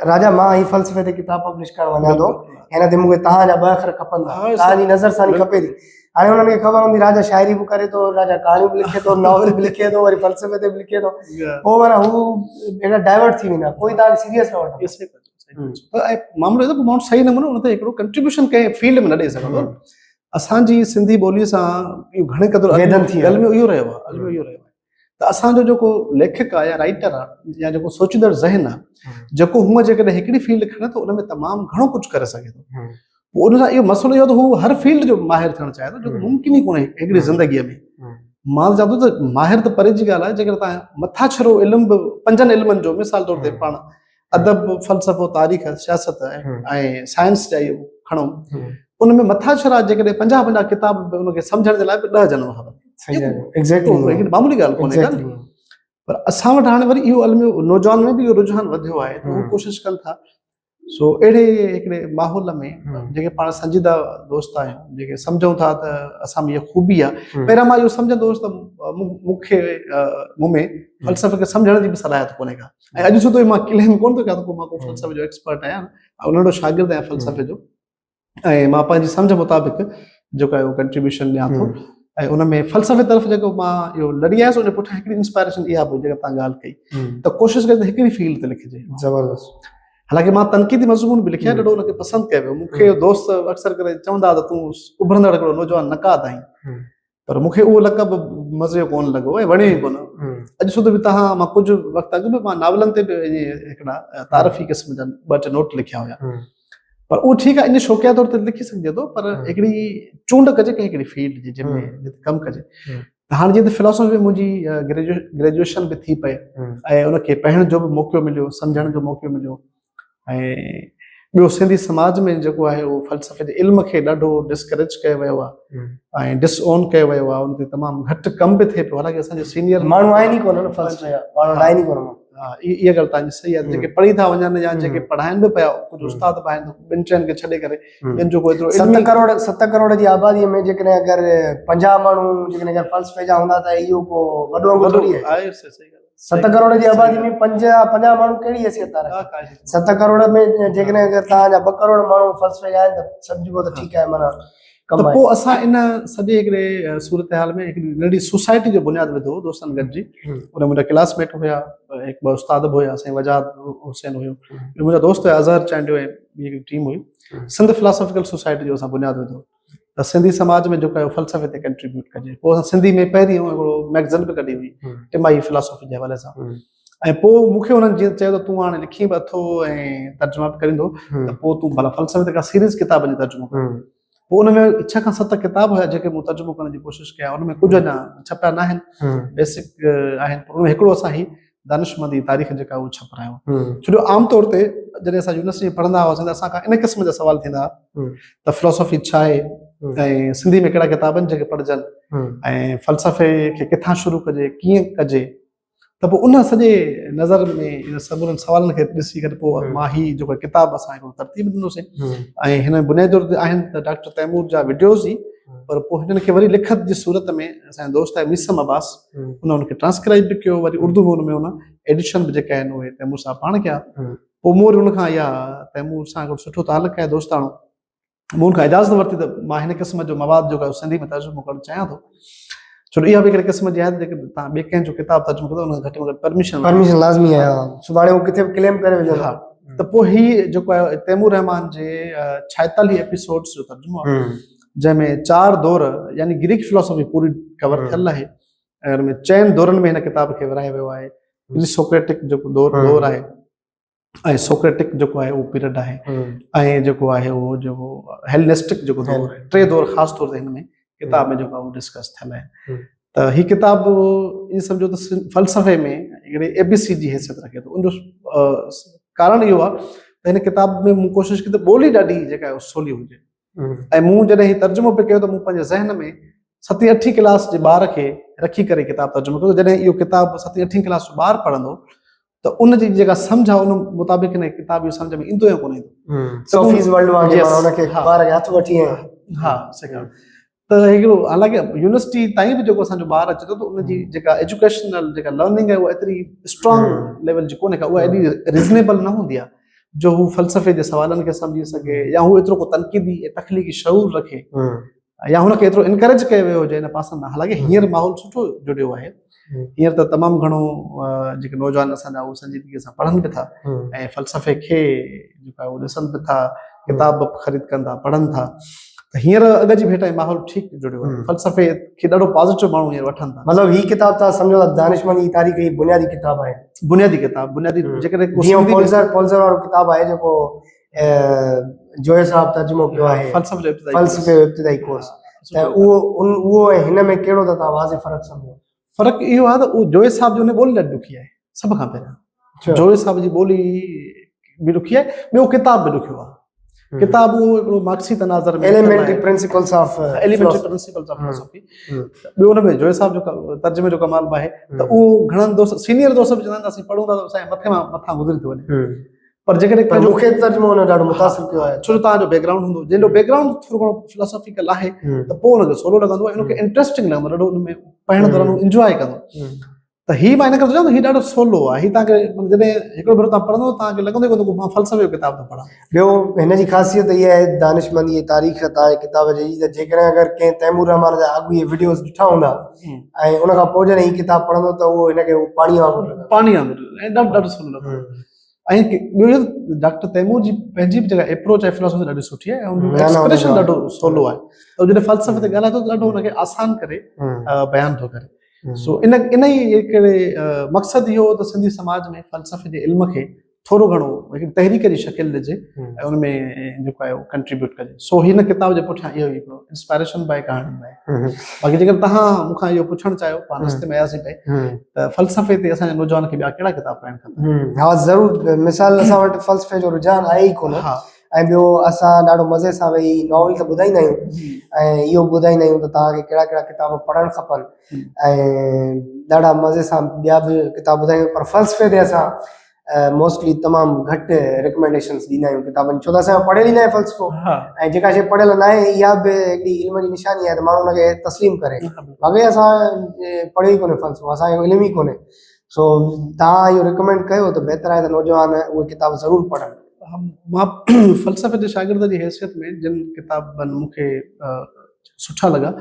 राजा मां ही फ़लसफ़े ते किताबु पब्लिश करणु वञा थो, हिन ते मूंखे तव्हांजा 2 अखर खपंदा, तव्हांजी नज़र सां खपे थी। हाणे हुननि खे ख़बर हूंदी राजा शाइरी बि करे थो, राजा कहाणियूं बि लिखे थो, नॉवल बि लिखे थो, वरी फ़लसफ़े ते बि लिखे थो, पोइ माना हू हेॾा डाइवर्ट थी वेंदा, कोई तव्हांखे सीरियस न वठंदो। त ऐं मामलो इहो माण्हू सही नमूने उन ते हिकिड़ो कंट्रीब्यूशन कंहिं फील्ड में न ॾेई सघंदो। असांजी सिंधी ॿोलीअ सां इहो घणे क़दुरु अॻु में इहो रहियो आहे त असांजो जेको लेखक आहे या राइटर आहे या जेको सोचींदड़ ज़हन आहे जेको हूअं जेकॾहिं हिकिड़ी फील्ड खणे थो उन में तमामु घणो कुझु करे सघे थो। पोइ उन सां इहो मसइलो इहो त हू हर फील्ड जो माहिर थियणु चाहे थो जेको मुमकिन ई कोन्हे हिकिड़ी ज़िंदगीअ में। मां चवां थो त माहिर त परे जी ॻाल्हि आहे जेकर तव्हां मथा छरो इल्मु बि 5 इल्मनि जो मिसाल तौर ते पाण अदब फ़लसफ़ो तारीख़ सियासत ऐं साइंस जा इहो खणूं उन में मथा छरा जेकॾहिं 50 किताब बि उनखे सम्झण जे लाइ बि 10 ॼणा खपनि। हिकिड़ी मामूली ॻाल्हि कोन्हे पर असां वटि हाणे वरी इहो नौजवान में बि इहो रुझान वधियो आहे त उहे कोशिशि कनि था। सो अहिड़े हिकिड़े माहौल में जेके पाण संजीदा दोस्त आहियूं जेके सम्झूं था त असां में इहा ख़ूबी आहे। पहिरियां मां इहो सम्झंदो हुउसि त मूंखे मूं में फ़लसफ़े खे सम्झण जी बि सलाहियत कोन्हे का ऐं अॼु सुधो मां क्लेम कोन थो कयां त मां को फ़लसफ़े जो एक्सपर्ट आहियां ऐं नंढो शागिर्दु आहियां फ़लसफ़े जो ऐं मां पंहिंजी सम्झ मुताबिक़ जेको आहे उहो कंट्रीब्यूशन ॾियां थो ऐं उन में फ़लसफ़े तरफ़ जेको मां इहो लड़ी आयुसि उन पुठियां हिकिड़ी इंस्पायरेशन इहा बि जेका तव्हां ॻाल्हि कई त कोशिशि कई त हिकिड़ी फील्ड ते लिखिजे। ज़बरदस्त। हालांकि मां तनक़ीदी मज़मून बि लिखिया ॾाढो उनखे पसंदि कयो वियो। मूंखे दोस्त अक्सर करे चवंदा त तूं उभरंदड़ हिकिड़ो नौजवान नक़ाद आहीं पर मूंखे उहो लक़ब मज़े जो कोन लॻो ऐं वणियो ई कोन। अॼु सुधो बि तव्हां मां कुझु वक़्तु अॻु में मां नावलनि ते बि हिकिड़ा तारीफ़ी क़िस्म जा 2 टे नोट लिखिया हुया पर उहो ठीकु आहे इन शौक़िया तौर ते लिखी सघिजे थो पर हिकिड़ी चूंड कजे कंहिं हिकिड़ी फील्ड जी जंहिंमें जिते कमु कजे। त हाणे जीअं त फिलोसॉफी में मुंहिंजी ग्रेजुएशन बि थी पए ऐं उनखे पढ़ण जो बि मौक़ो मिलियो सम्झण जो मौक़ो मिलियो ऐं ॿियो सिंधी समाज में जेको आहे उहो फ़लसफ़े जे इल्म खे ॾाढो डिस्करेज कयो वियो आहे ऐं डिसओन कयो वियो आहे उन ते तमामु घटि कमु बि थिए पियो। हालांकि असांजे सीनियर माण्हू आहिनि ई कोन न फ़लसफ़े जा माण्हू आहिनि ई कोन। हा इहा ॻाल्हि तव्हांजी सही आहे जेके पढ़ी था वञनि या जेके पढ़ाइनि बि पिया कुझु उस्ताद बि आहिनि 2 टे खे छॾे करे ॿियनि जो कोई एतिरो 7 करोड़ जी आबादीअ में जेकॾहिं अगरि 50 माण्हू जेकॾहिं अगरि फ़लसफ़े जा हूंदा त इहो को वॾो थोरी आहे। 7 करोड़ जी आबादी में 50 माण्हू कहिड़ी हैसियत आहे। 7 करोड़ में जेकॾहिं अगरि तव्हांजा 2 करोड़ माण्हू फ़लसफ़े जा आहिनि त सम्झिबो त ठीकु आहे माना त पोइ असां इन सॼे हिकिड़े सूरत हाल में हिकिड़ी नंढी सोसाइटी जो बुनियादु विधो दोस्तनि गॾिजी। उन मुंहिंजा क्लासमेट हुया 1-2 उस्ताद बि हुया साईं वजाद हुसैन हुयो मुंहिंजा दोस्त हुया अज़हर चांडियो ऐं ॿी हिकिड़ी टीम हुई सिंध फिलोसॉफिकल सोसाइटी जो असां बुनियादु विधो त सिंधी समाज में जेको आहे फ़लसफ़े ते कंट्रीब्यूट कजे। पोइ असां सिंधी में पहिरीं हिकिड़ो मैगज़ीन बि कढी हुई टिमाही फिलोसॉफी जे हवाले सां ऐं पोइ मूंखे उन्हनि जीअं चयो त तूं हाणे लिखी बि अथो ऐं तर्जुमा बि करींदो त पोइ तूं भला फ़लसफ़े ते का सीरीज़ किताबनि जी तर्जुमो कर। पोइ उन में 6 खां 7 किताब हुया जेके मूं तर्जुमो करण जी कोशिशि कया। उन में कुझु अञा छपिया न आहिनि बेसिक आहिनि पर उन हिकिड़ो असां ही दानिशमंदी तारीख़ जेका उहो छपिरायो। छो जो आम तौर ते जॾहिं असां यूनिवर्सिटी में पढ़ंदा हुआसीं त असां खां इन क़िस्म जा सवाल थींदा त फ़िलोसॉफी छा आहे ऐं सिंधी में कहिड़ा किताबनि जेके पढ़जनि ऐं फ़लसफ़े खे किथां शुरू कजे कीअं कजे। त पोइ उन सॼे नज़र में इन सभिनी सवालनि खे ॾिसी करे पोइ मां ही जेको किताब असां हिकिड़ो तरतीब ॾिनोसीं ऐं हिन बुनियादी तौर ते आहिनि त डॉक्टर तैमूर जा वीडियोज़ ई पर पोइ हिननि खे वरी लिखत जी सूरत में असांजो दोस्त आहे मीसम अब्बास उनखे ट्रांसक्राइब बि कयो वरी उर्दू में उन में उन एडिशन बि जेके आहिनि उहे तैमूर साहब पाण कया। पोइ मूं वरी उनखां इहा तैमूर सां हिकिड़ो सुठो तालुक़ु आहे दोस्ताणो मूं उनखां इजाज़त वरिती त मां हिन क़िस्म जो मवाद जेको आहे सिंधी में तर्जुमो करणु चाहियां थो। छो इहा बि हिकिड़े क़िस्म जी आहे जेके तव्हां ॿिए कंहिंजो किताब तर्जुमो कंदो उन घटि में घटि परमिशन लाज़मी आहे। सुभाणे उहो किथे बि क्लेम करे विझो। हा त पोइ हीउ जेको आहे तैमूर रहमान जे 46 एपिसोड्स जो तर्जुमो आहे जंहिंमें 4 दौर यानी ग्रीक फिलोसॉफी पूरी कवर थियल आहे ऐं हुन में 4 दौरनि में हिन किताब खे विराहे वियो आहे। सोक्रेटिक जेको दौर आहे ऐं सोक्रेटिक जेको आहे उहो पीरियड आहे ऐं जेको आहे उहो जेको हेलेनिस्टिक जेको दौर आहे 3 दौर ख़ासि तौर ते हिन में किताब में जेको आहे उहो डिस्कस थियल आहे। त हीअ किताब ईअं सम्झो त फ़लसफ़े में हिकिड़े ABC जी हैसियत रखे थो। उनजो कारण इहो आहे त हिन किताब में मूं कोशिशि कई त ॿोली ॾाढी जेका आहे सवली हुजे ऐं मूं जॾहिं हीउ तर्जुमो पियो कयो त मूं पंहिंजे ज़हन में 7हीं 8हीं क्लास जे ॿार खे रखी करे किताब तर्जुमो कयो। जॾहिं इहो किताब 7हीं 8हीं क्लास जो ॿारु पढ़ंदो त उन जी जेका सम्झ आहे उन मुताबिक़ हिन किताब जी सम्झ में ईंदो या कोन ईंदो। हा त हिकिड़ो हालांकि यूनिवर्सिटी ताईं बि जेको असांजो ॿारु अचे थो त उनजी जेका एजुकेशनल जेका लर्निंग आहे उहा एतिरी स्ट्रॉन्ग लेवल जी कोन्हे का उहा एॾी रिज़नेबल न हूंदी आहे जो हू फ़लसफ़े जे सवालनि खे सम्झी सघे या हू एतिरो को तनक़ीदी ऐं तख़लीक़ी शऊर रखे या हुनखे एतिरो इनकरेज कयो वियो हुजे हिन पासनि में। हालांकि हींअर माहौल सुठो जुड़ियो आहे हींअर त तमामु घणो जेके नौजवान असांजा उहे संजीदगीअ सां पढ़नि बि था ऐं फ़लसफ़े खे जेको आहे उहो ॾिसनि बि था, किताब ख़रीद कनि था, पढ़नि था। त हींअर अॻ जी भेट ऐं माहौल ठीकु जुड़ियो आहे, फ़लसफ़े खे ॾाढो पॉज़िटिव माण्हू हींअर वठनि था। मतिलबु हीअ किताब तव्हां सम्झो था दानिशमंद जी तारीख़ जी बुनियादी किताब आहे, बुनियादी किताब, बुनियादी जेकॾहिं जीअं पोल्ज़र वारो किताब आहे जेको जोए साहब तर्जुमो कयो आहे, फ़लसफ़े जो इब्तिदाई कोर्स, त उहो ऐं हिन में कहिड़ो त तव्हां वाज़े फ़र्क़ु सम्झो? फ़र्क़ु इहो आहे त उहो जोए साहब जो उन ॿोली ॾाढी ॾुखी आहे, सभ खां पहिरियों जोए साहब जी ॿोली बि ॾुखी आहे, ॿियो किताब बि ॾुखियो आहे। किताब उहो हिकिड़ो मार्क्सी तनाज़र में एलिमेंटरी प्रिंसिपल्स ऑफ फिलॉसफी, ॿियो हुन में जोए साहब जो तर्जुमे जो कमाल बि आहे त उहो घणनि दोस्त सीनियर दोस्त बि चवंदा आहिनि असीं पढ़ूं था त असांजे मथां गुज़री थो वञे, पर जेकॾहिं मूंखे तर्जुमो हुन ॾाढो मुतासिर कयो आहे, छो जो तव्हांजो बैकग्राउंड हूंदो, जंहिंजो बैकग्राउंड थोरो घणो फिलोसॉफिकल आहे त पोइ हुनखे सवलो लॻंदो आहे, हुनखे इंट्रस्टिंग लॻंदो, ॾाढो हुन में पढ़ण दौरान इंजॉय कंदो। त हीअ मां हिन करे चवां हीअ ॾाढो सवलो आहे, हीअ तव्हांखे जॾहिं हिकिड़ो भेरो तव्हां पढ़ंदो तव्हांखे लॻंदो कि मां फ़लसफ़े जो किताब थो पढ़ां। ॿियो हिन जी ख़ासियत इहा आहे दानिशमंद जी तारीख़ तव्हांजे किताब जी, त जेकॾहिं अगरि कंहिं तैमूर रहमान जा अॻु इहे वीडियोस ॾिठा हूंदा ऐं उन खां पोइ जॾहिं हीअ किताब पढ़ंदो त उहो हिनखे पाणी वांगुरु लॻंदो, पाणी वांगुरु ऐं ॾाढो सवलो लॻंदो। ऐं ॿियो इहो डॉक्टर तैमूर जी पंहिंजी बि जेका अप्रोच आहे फिलोसॉफी ॾाढी सुठी आहे ऐं उनजो एक्सप्रेशन ॾाढो सवलो आहे, त जॾहिं फ़लसफ़े ते ॻाल्हाए थो त ॾाढो हुनखे आसान करे बयानु थो करे। सो इन ई हिकिड़े मक़सदु इहो त सिंधी समाज में फ़लसफ़े जे इल्म खे थोरो घणो हिकिड़ी तहरीक जी शकिल ॾिजे ऐं उनमें जेको आहे कंट्रीब्यूट कजे। सो हिन किताब जे पुठियां इहो हिकिड़ो इंस्पायरेशन बाए कहाणी आहे। बाक़ी जेकर तव्हां मूंखां इहो पुछणु चाहियो, पाण रस्ते में आयासीं पए त फ़लसफ़े ते असांजे नौजवान खे ॿिया कहिड़ा किताब पढ़णु खपनि? हा ज़रूरु, मिसाल असां वटि फ़लसफ़े जो रुझान आहे ई कोन, ऐं ॿियो असां ॾाढो मज़े सां वेही नॉवल त ॿुधाईंदा आहियूं ऐं इहो ॿुधाईंदा आहियूं त तव्हांखे कहिड़ा कहिड़ा किताब पढ़णु खपनि ऐं ॾाढा मज़े सां ॿिया बि किताब ॿुधायूं, पर फ़लसफ़े ते असां मोस्टली तमामु घटि रिकमेंडेशन्स ॾींदा आहियूं किताबनि, छो त असां पढ़ियल ई न आहे फ़लसफ़ो, ऐं जेका शइ पढ़ियल न आहे इहा बि हिकिड़ी इल्म जी निशानी आहे त माण्हू हुनखे तस्लीम करे, बाक़ी असां पढ़ियो ई कोन्हे फ़लसफ़ो, असांखे इल्मु ई कोन्हे। सो तव्हां इहो रिकमेंड कयो त बहितर आहे त नौजवान उहे किताब ज़रूरु पढ़नि। मां फ़लसफ़े जे शागिर्द जी हैसियत में जिन किताबनि मूंखे सुठा लॻा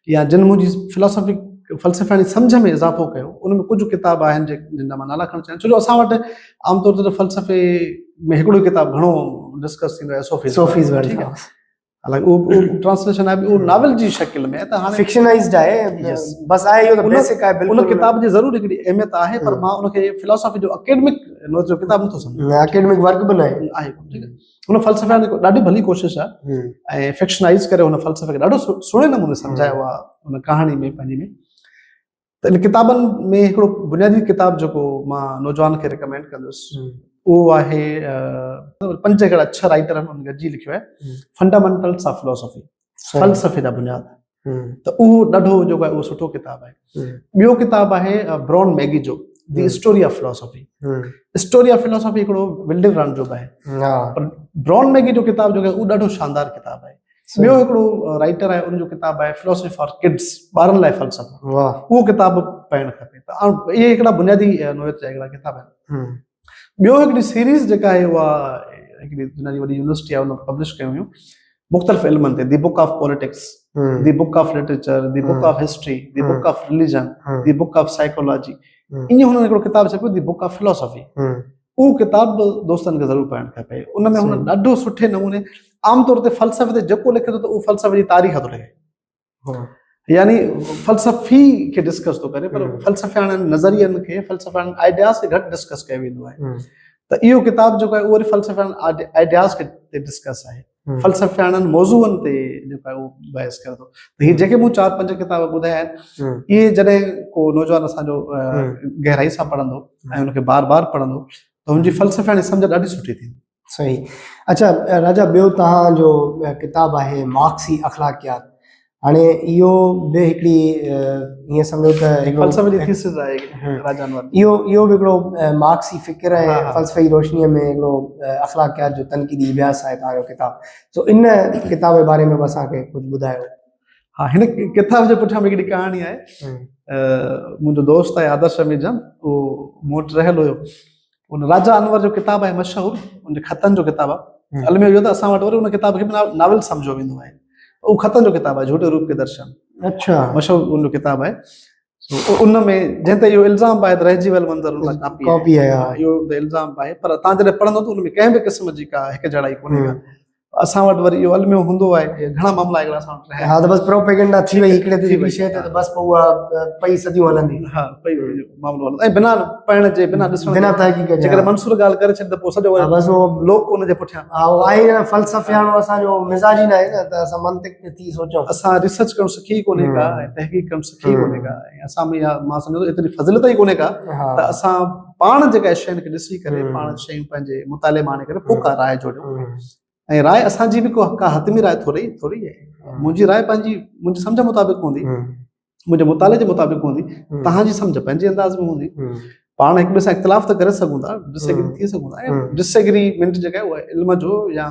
या जिन मुंहिंजी फ़लसफ़ानी सम्झ में इज़ाफ़ो कयो, उनमें कुझु किताब आहिनि जिन जा मां नाला खणणु चाहियां, छो जो असां वटि आमतौर ते फ़लसफ़े में हिकिड़ो किताब घणो डिस्कस थींदो आहे, सोफ़ीज़, ठीकु आहे, हालांकि उहो ट्रांसलेशन आहे उहो नॉवल जी शकिल में, त हाणे फिक्शनाइज़्ड आहे, बसि आहे इहो त बेसिक आहे, बिल्कुलु उन किताब जी ज़रूरु हिकिड़ी अहमियत आहे, पर मां उनखे फिलोसॉफी जो एकेडमिक जो किताब नथो सम्झां, एकेडमिक वर्क बि न आहे, ठीकु आहे। हुन फ़लसफ़े में ॾाढी भली कोशिशि आहे ऐं फिक्शनाइज़ करे हुन फ़लसफ़े खे ॾाढो सुहिणे नमूने सम्झायो आहे हुन कहाणी में पंहिंजी में। त इन किताबनि में हिकिड़ो बुनियादी किताब जेको मां नौजवान खे रिकमेंड कंदुसि उहो आहे 5 हिकिड़ा 6 राइटर आहिनि, उन गॾिजी लिखियो आहे फंडामेंटल्स ऑफ फिलोसॉफी, फ़लसफ़े जा बुनियाद, त उहो ॾाढो जेको आहे उहो सुठो किताब आहे। ॿियो किताब आहे ब्राउन मैगी जो the story of philosophy, story of philosophy हिकिड़ो विल्डेग्रांड जो आहे, पर ब्राउन मैगी जो किताब जेको आहे उहो ॾाढो शानदार किताब आहे। ॿियो हिकिड़ो राइटर आहे, उनजो किताब आहे फिलोसॉफी फॉर किड्स, ॿारनि लाइ फ़लसफ़ो, उहो किताब पढ़णु खपे। त इहे हिकिड़ा बुनियादी नोयत जा हिकिड़ा किताब आहिनि। ॿियो हिकिड़ी सीरीज़ जेका आहे उहा हिकिड़ी हुनजी वॾी यूनिवर्सिटी आहे, उन पब्लिश कयूं हुयूं मुख़्तलिफ़ इल्मनि ते, the book of politics, the book of literature, the book of history, the book of religion, the book of psychology, ईअं हुन हिकिड़ो किताब छपियो द बुक ऑफ फिलोसॉफी। उहो किताब दोस्तनि खे ज़रूरु पढ़णु खपे। उन में हुन ॾाढो सुठे नमूने आमतौर ते फ़लसफ़े ते जेको लिखे थो त उहो फ़लसफ़े जी तारीख़ थो लिखे, यानी फ़लसफ़ी खे डिस्कस थो करे, पर फ़लसफ़ाननि नज़रियनि खे, फ़लसफ़ाननि आइडियाज़ खे घटि डिस्कस कयो वेंदो आहे। त इहो किताब जेको आहे उहो वरी फ़लसफ़ाननि आइडियाज़ खे डिस्कस आहे, फ़लसफ़ाननि मौज़ूअनि ते जेको आहे उहो बहस करे थो। त हीअ जेके मूं 4-5 किताब ॿुधाया आहिनि, इहे जॾहिं को नौजवान असांजो गहराई सां पढ़ंदो ऐं हुनखे बार बार पढ़ंदो त हुनजी फ़लसफ़ानी सम्झ ॾाढी सुठी थींदी। सही। अच्छा राजा, ॿियो तव्हांजो किताब आहे मार्क्सी अख़लाक़ियात, हाणे इहो बि हिकिड़ी ईअं सम्झो त फ़लसफ़े जी थीसिस आहे राजा अनवर, इहो बि हिकिड़ो मार्क्सी फ़िक्र ऐं फ़लसफ़े जी रोशनीअ में हिकिड़ो अख़लाक़ियात जो तनक़ीदी अभ्यास आहे तव्हांजो किताब। सो इन किताब जे बारे में बि असांखे कुझु ॿुधायो। हा, हिन किताब जे पुठियां हिकिड़ी कहाणी आहे। मुंहिंजो दोस्त आहे आदर्श अमीरजान, उहो मूं वटि रहियल हुयो, उन राजा अनवर जो किताब आहे मशहूरु, उनजे ख़तनि जो किताब आहे। अलमेर इहो त असां वटि वरी उन किताब खे नावल सम्झो वेंदो आहे, उहो ख़तनि जो किताब आहे, झूठे रूप के दर्शन, अच्छा, मशहूरु उनजो किताब आहे। उन में जंहिं ते इहो इल्ज़ाम आहे त रहिजी वियल मंदर उन कॉपी आहे, हा। इहो त इल्ज़ाम आहे, पर तव्हां जॾहिं पढ़ंदो त उन में कंहिं बि क़िस्म जी का हिकु जड़ाई कोन्हे का। असां वटि वरी इहो अलमियो हूंदो आहे, घणा मामला हिकिड़ा असां वटि रहिया हा, त बस प्रोपेगेंडा थी वई हिकिड़े ते थी वई, जेकी शइ ते त बस पोइ उहा पई सदियूं हलंदी। हा पई मामलो हलंदो, ऐं बिना पढ़ण जे बिना ॾिसण बिना तहक़ीक़ जे, जेकॾहिं मंसूर ॻाल्हि करे छॾे त पोइ सॼो हा, बस उहो लोक उन जे पुठियां। हा, उहो आहे न फ़लसफ़ियाणो असांजो मिज़ाज ई न आहे न, त असां मंतिक ते थी सोचूं। असां रिसर्च करणु सिखी कोन्हे का ऐं तहक़ीक़ करणु सिखी कोन्हे का, ऐं असां में इहा मां सम्झो एतिरी फज़िलत ई कोन्हे का त असां पाण जेका शयुनि खे ॾिसी करे पाण शयूं पंहिंजे मुताले मां आणे करे पोइ का राय जोड़ियूं। ऐं राय असांजी बि का हतमी राय थोरी आहे, मुंहिंजी राय पंहिंजी मुंहिंजी सम्झ मुताबिक़ हूंदी, मुंहिंजे मुताले जे मुताबिक़ हूंदी, तव्हांजी सम्झ पंहिंजे अंदाज़ में हूंदी। पाण हिक ॿिए सां इख़्तिलाफ़ त करे सघूं था, डिसएग्री थी सघूं था, ऐं डिसएग्रीमेंट जेका आहे उहा इल्म जो या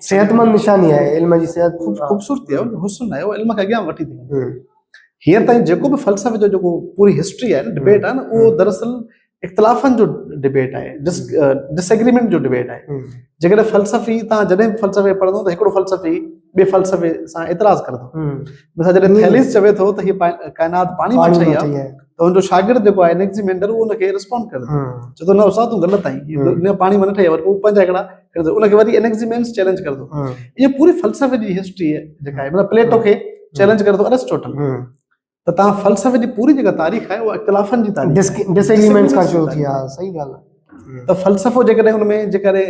सेहतमंद निशानी आहे, इल्म जी सेहत ख़ूबसूरती आहे, हुस्न आहे, उहा इल्म खे अॻियां वठी थी। हींअर ताईं जेको बि फ़लसफ़े जो जेको पूरी हिस्ट्री आहे न, डिबेट आहे न, उहो दरअसल इख़्तिलाफ़नि जो डिबेट आहे, डिसएग्रीमेंट जो डिबेट आहे। जेकॾहिं फ़लसफ़ी तव्हां जॾहिं फ़लसफ़े पढ़ंदो त हिकिड़ो फ़लसफ़ी ॿिए फ़लसफ़े सां एतिराज़ कंदो। मिसाल जॾहिं थैलिस चवे थो त हीअ काइनात पाणी मां ठही आहे, त हुनजो शागिर्द जेको आहे एनेक्सिमेंडर उहो उनखे रिस्पॉन्ड कंदो, चए थो न उस्ताद तूं ग़लति आहीं, हिन पाणी मां न ठही आहे, वरी पोइ पंहिंजा हिकिड़ा कंदो, उनखे वरी एनेक्सिमेंड्स चैलेंज कंदो। इहा पूरी फ़लसफ़े जी हिस्ट्री आहे जेका आहे, मतिलबु प्लेटो खे चैलेंज करे थो अरिस्टोटल। त तव्हां फ़लसफ़े जी पूरी जेका तारीख़ आहे उहा इख़्तिलाफ़नि जी तारीख़, डिसएग्रीमेंट्स खां शुरू थी आहे। सही ॻाल्हि आहे। त फ़लसफ़ो जेकॾहिं उनमें जेकॾहिं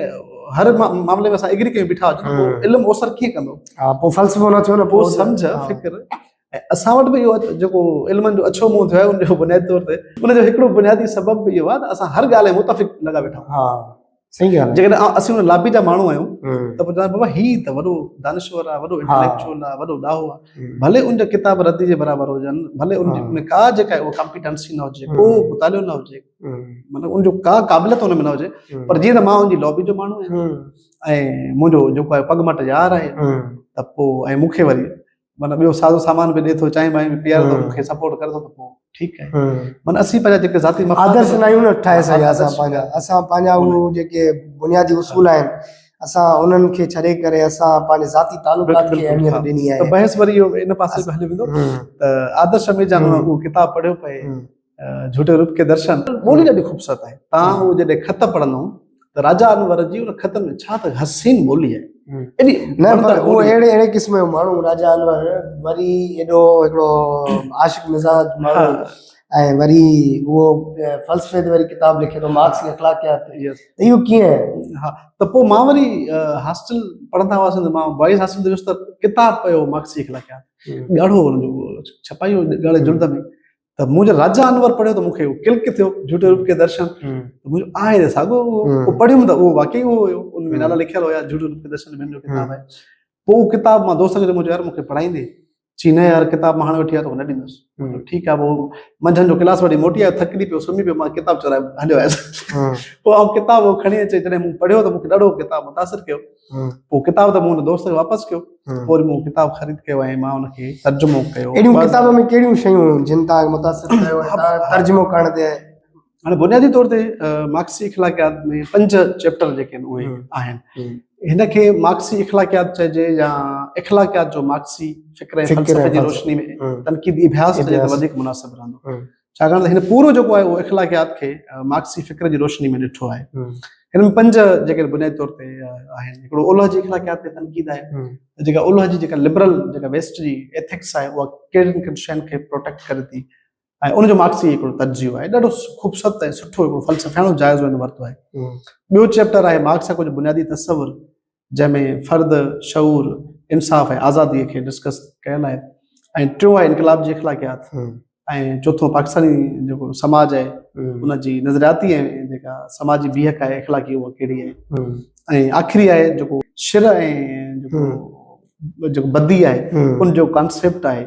हर मामले में असां एग्री कयूं बीठा हुजूं, पोइ इल्मु ओसर कीअं कंदो? हा, पोइ फ़लसफ़ो न थियो न, पोइ सम्झ फ़िक्र। ऐं असां वटि बि इहो जेको इल्मनि जो अछो मुंहुं थियो आहे, उनजो बुनियादी तौर ते उनजो हिकिड़ो बुनियादी सबबु बि इहो आहे त असां हर ॻाल्हि मुतफ़िक़ लॻा वेठा आहियूं। हा, सही ॻाल्हि आहे। जेकॾहिं असीं उन लाबी जा माण्हू आहियूं त पोइ चवंदा बाबा हीउ त वॾो दानिश्वर आहे, वॾो इंटेलेक्चुअल आहे, वॾो ॾाहो आहे, भले उनजा किताब रद्दी जे बराबरि हुजनि, भले उन का जेका आहे उहा कॉम्पिटेंसी न हुजे, को मुतालियो न हुजे, मतिलबु उनजो का क़ाबिलियत हुन में न हुजे, पर जीअं त मां उनजी लॉबी जो माण्हू आहियां ऐं मुंहिंजो जेको आहे पगमट यार आहे, त पोइ ऐं मूंखे वरी मतिलबु ॿियो साज़ो सामान बि ॾिए थो, चांहि वांहि बि पीआरे थो, मूंखे सपोर्ट करे थो, त पोइ ठीकु आहे। माना असीं पंहिंजा जेके ज़ाती आदर्श न आहियूं न ठाहे सघिया असां पंहिंजा उहे जेके बुनियादी उसूल आहिनि, असां उन्हनि खे छॾे करे असां पंहिंजे ज़ाती तालुकात खे अहमियत ॾिनी आहे। त बहस वरी इहो इन पासे बि हली वेंदो त आदर्श में जान उहो किताब पढ़ियो पए, झूठे रूप के दर्शन, ॿोली ॾाढी ख़ूबसूरत आहे। तव्हां उहो जॾहिं ख़त पढ़ंदो त राजा अनवर जी उन ख़त में छा त हसीन ॿोली आहे, एॾी न, पर उहो अहिड़े क़िस्म जो माण्हू राजा अनवर वरी एॾो हिकिड़ो आशिक़ मिज़ाज माण्हू, ऐं वरी उहो फ़लसफ़े ते वरी किताब लिखे थो, मार्क्स जी अख़लाक़ियात, त इहो कीअं? हा, त पोइ मां वरी हॉस्टल पढ़ंदा हुआसीं त मां बॉइज़ हॉस्टल ते वियुसि त किताब पियो मार्क्स जी अख़लाक़ियात, ॻाढ़ो हुनजो छपाई हो ॻाढ़े जुल्द में, त मुंहिंजो राजा अनवर पढ़ियो त मूंखे क्लिक थियो, झूठे रूप के दर्शन, मुंहिंजो आहे साॻियो उहो पढ़ियुमि त उहो वाक़ई उहो हुयो, उन में नाला लिखियल हुया, झूठे रूप के दर्शन में किताब आहे। पोइ उहो किताब मां दोस्त खे मुंहिंजो यार मूंखे पढ़ाईंदे, चई न यार किताब मां हाणे वठी आयो त न ॾींदुसि। ठीकु आहे, पोइ मंझंदि जो क्लास वठी मोटी आयो, थकिजी पियो, सुम्ही पियो, मां किताब चुराए हलियो आयुसि। पोइ किताब उहो खणी अचे, जॾहिं मूं पढ़ियो त मूंखे ॾाढो किताब मुतासिर कयो। पोइ किताब त मूं हुन दोस्त खे वापसि कयो, पोइ मूं किताब ख़रीद कयो ऐं मां हुनखे तर्जुमो कयो। अहिड़ियूं किताब में कहिड़ियूं शयूं जिन तव्हां मुतासिर कयो तर्जुमो करण ते? हाणे बुनियादी तौर ते मार्क्सी इख़्लाक़ियात में 5 चैप्टर जेके आहिनि उहे आहिनि। हिनखे मार्क्सी इख़्लाक़ियात चइजे या इख़्लाक़ियात जो मार्क्सी फ़िक्र ऐं फ़लसफ़े जी रोशनी में तनक़ीदी अभ्यास चइजे त वधीक मुनासिब रहंदो, छाकाणि त हिन पूरो जेको आहे उहो इख़्लाक़ियात खे मार्क्सी फ़िक्र जी रोशनी में ॾिठो आहे। हिन में 5 जेके बुनियादी तौर ते आहिनि। हिकिड़ो ओलह जी इख़्लाक़ियात ते तनक़ीद आहे, जेका ओलह जी जेका लिबरल जेका वेस्ट जी एथिक्स आहे उहा कहिड़ियुनि कहिड़ियुनि शयुनि खे प्रोटेक्ट करे थी, ऐं उनजो मार्क्सी हिकिड़ो तर्जीह आहे, ॾाढो ख़ूबसूरत ऐं सुठो हिकिड़ो फ़लसफ़ानो जाइज़ो हिन वरितो आहे। ॿियो चैप्टर आहे मार्क्स जा कुझु बुनियादी तसवुर, जंहिंमें फ़र्द, शऊर, इंसाफ़ ऐं आज़ादीअ खे डिस्कस कयल आहे। ऐं टियों आहे इनक़लाब जी इख़्लाक़ियात, ऐं चोथों पाकिस्तानी जेको समाज आहे उनजी नज़रियाती ऐं जेका समाजी बीहक आहे इख़्लाक़ी उहा कहिड़ी आहे। ऐं आख़िरी आहे जेको शिर ऐं जेको बदी आहे उनजो कॉन्सेप्ट आहे,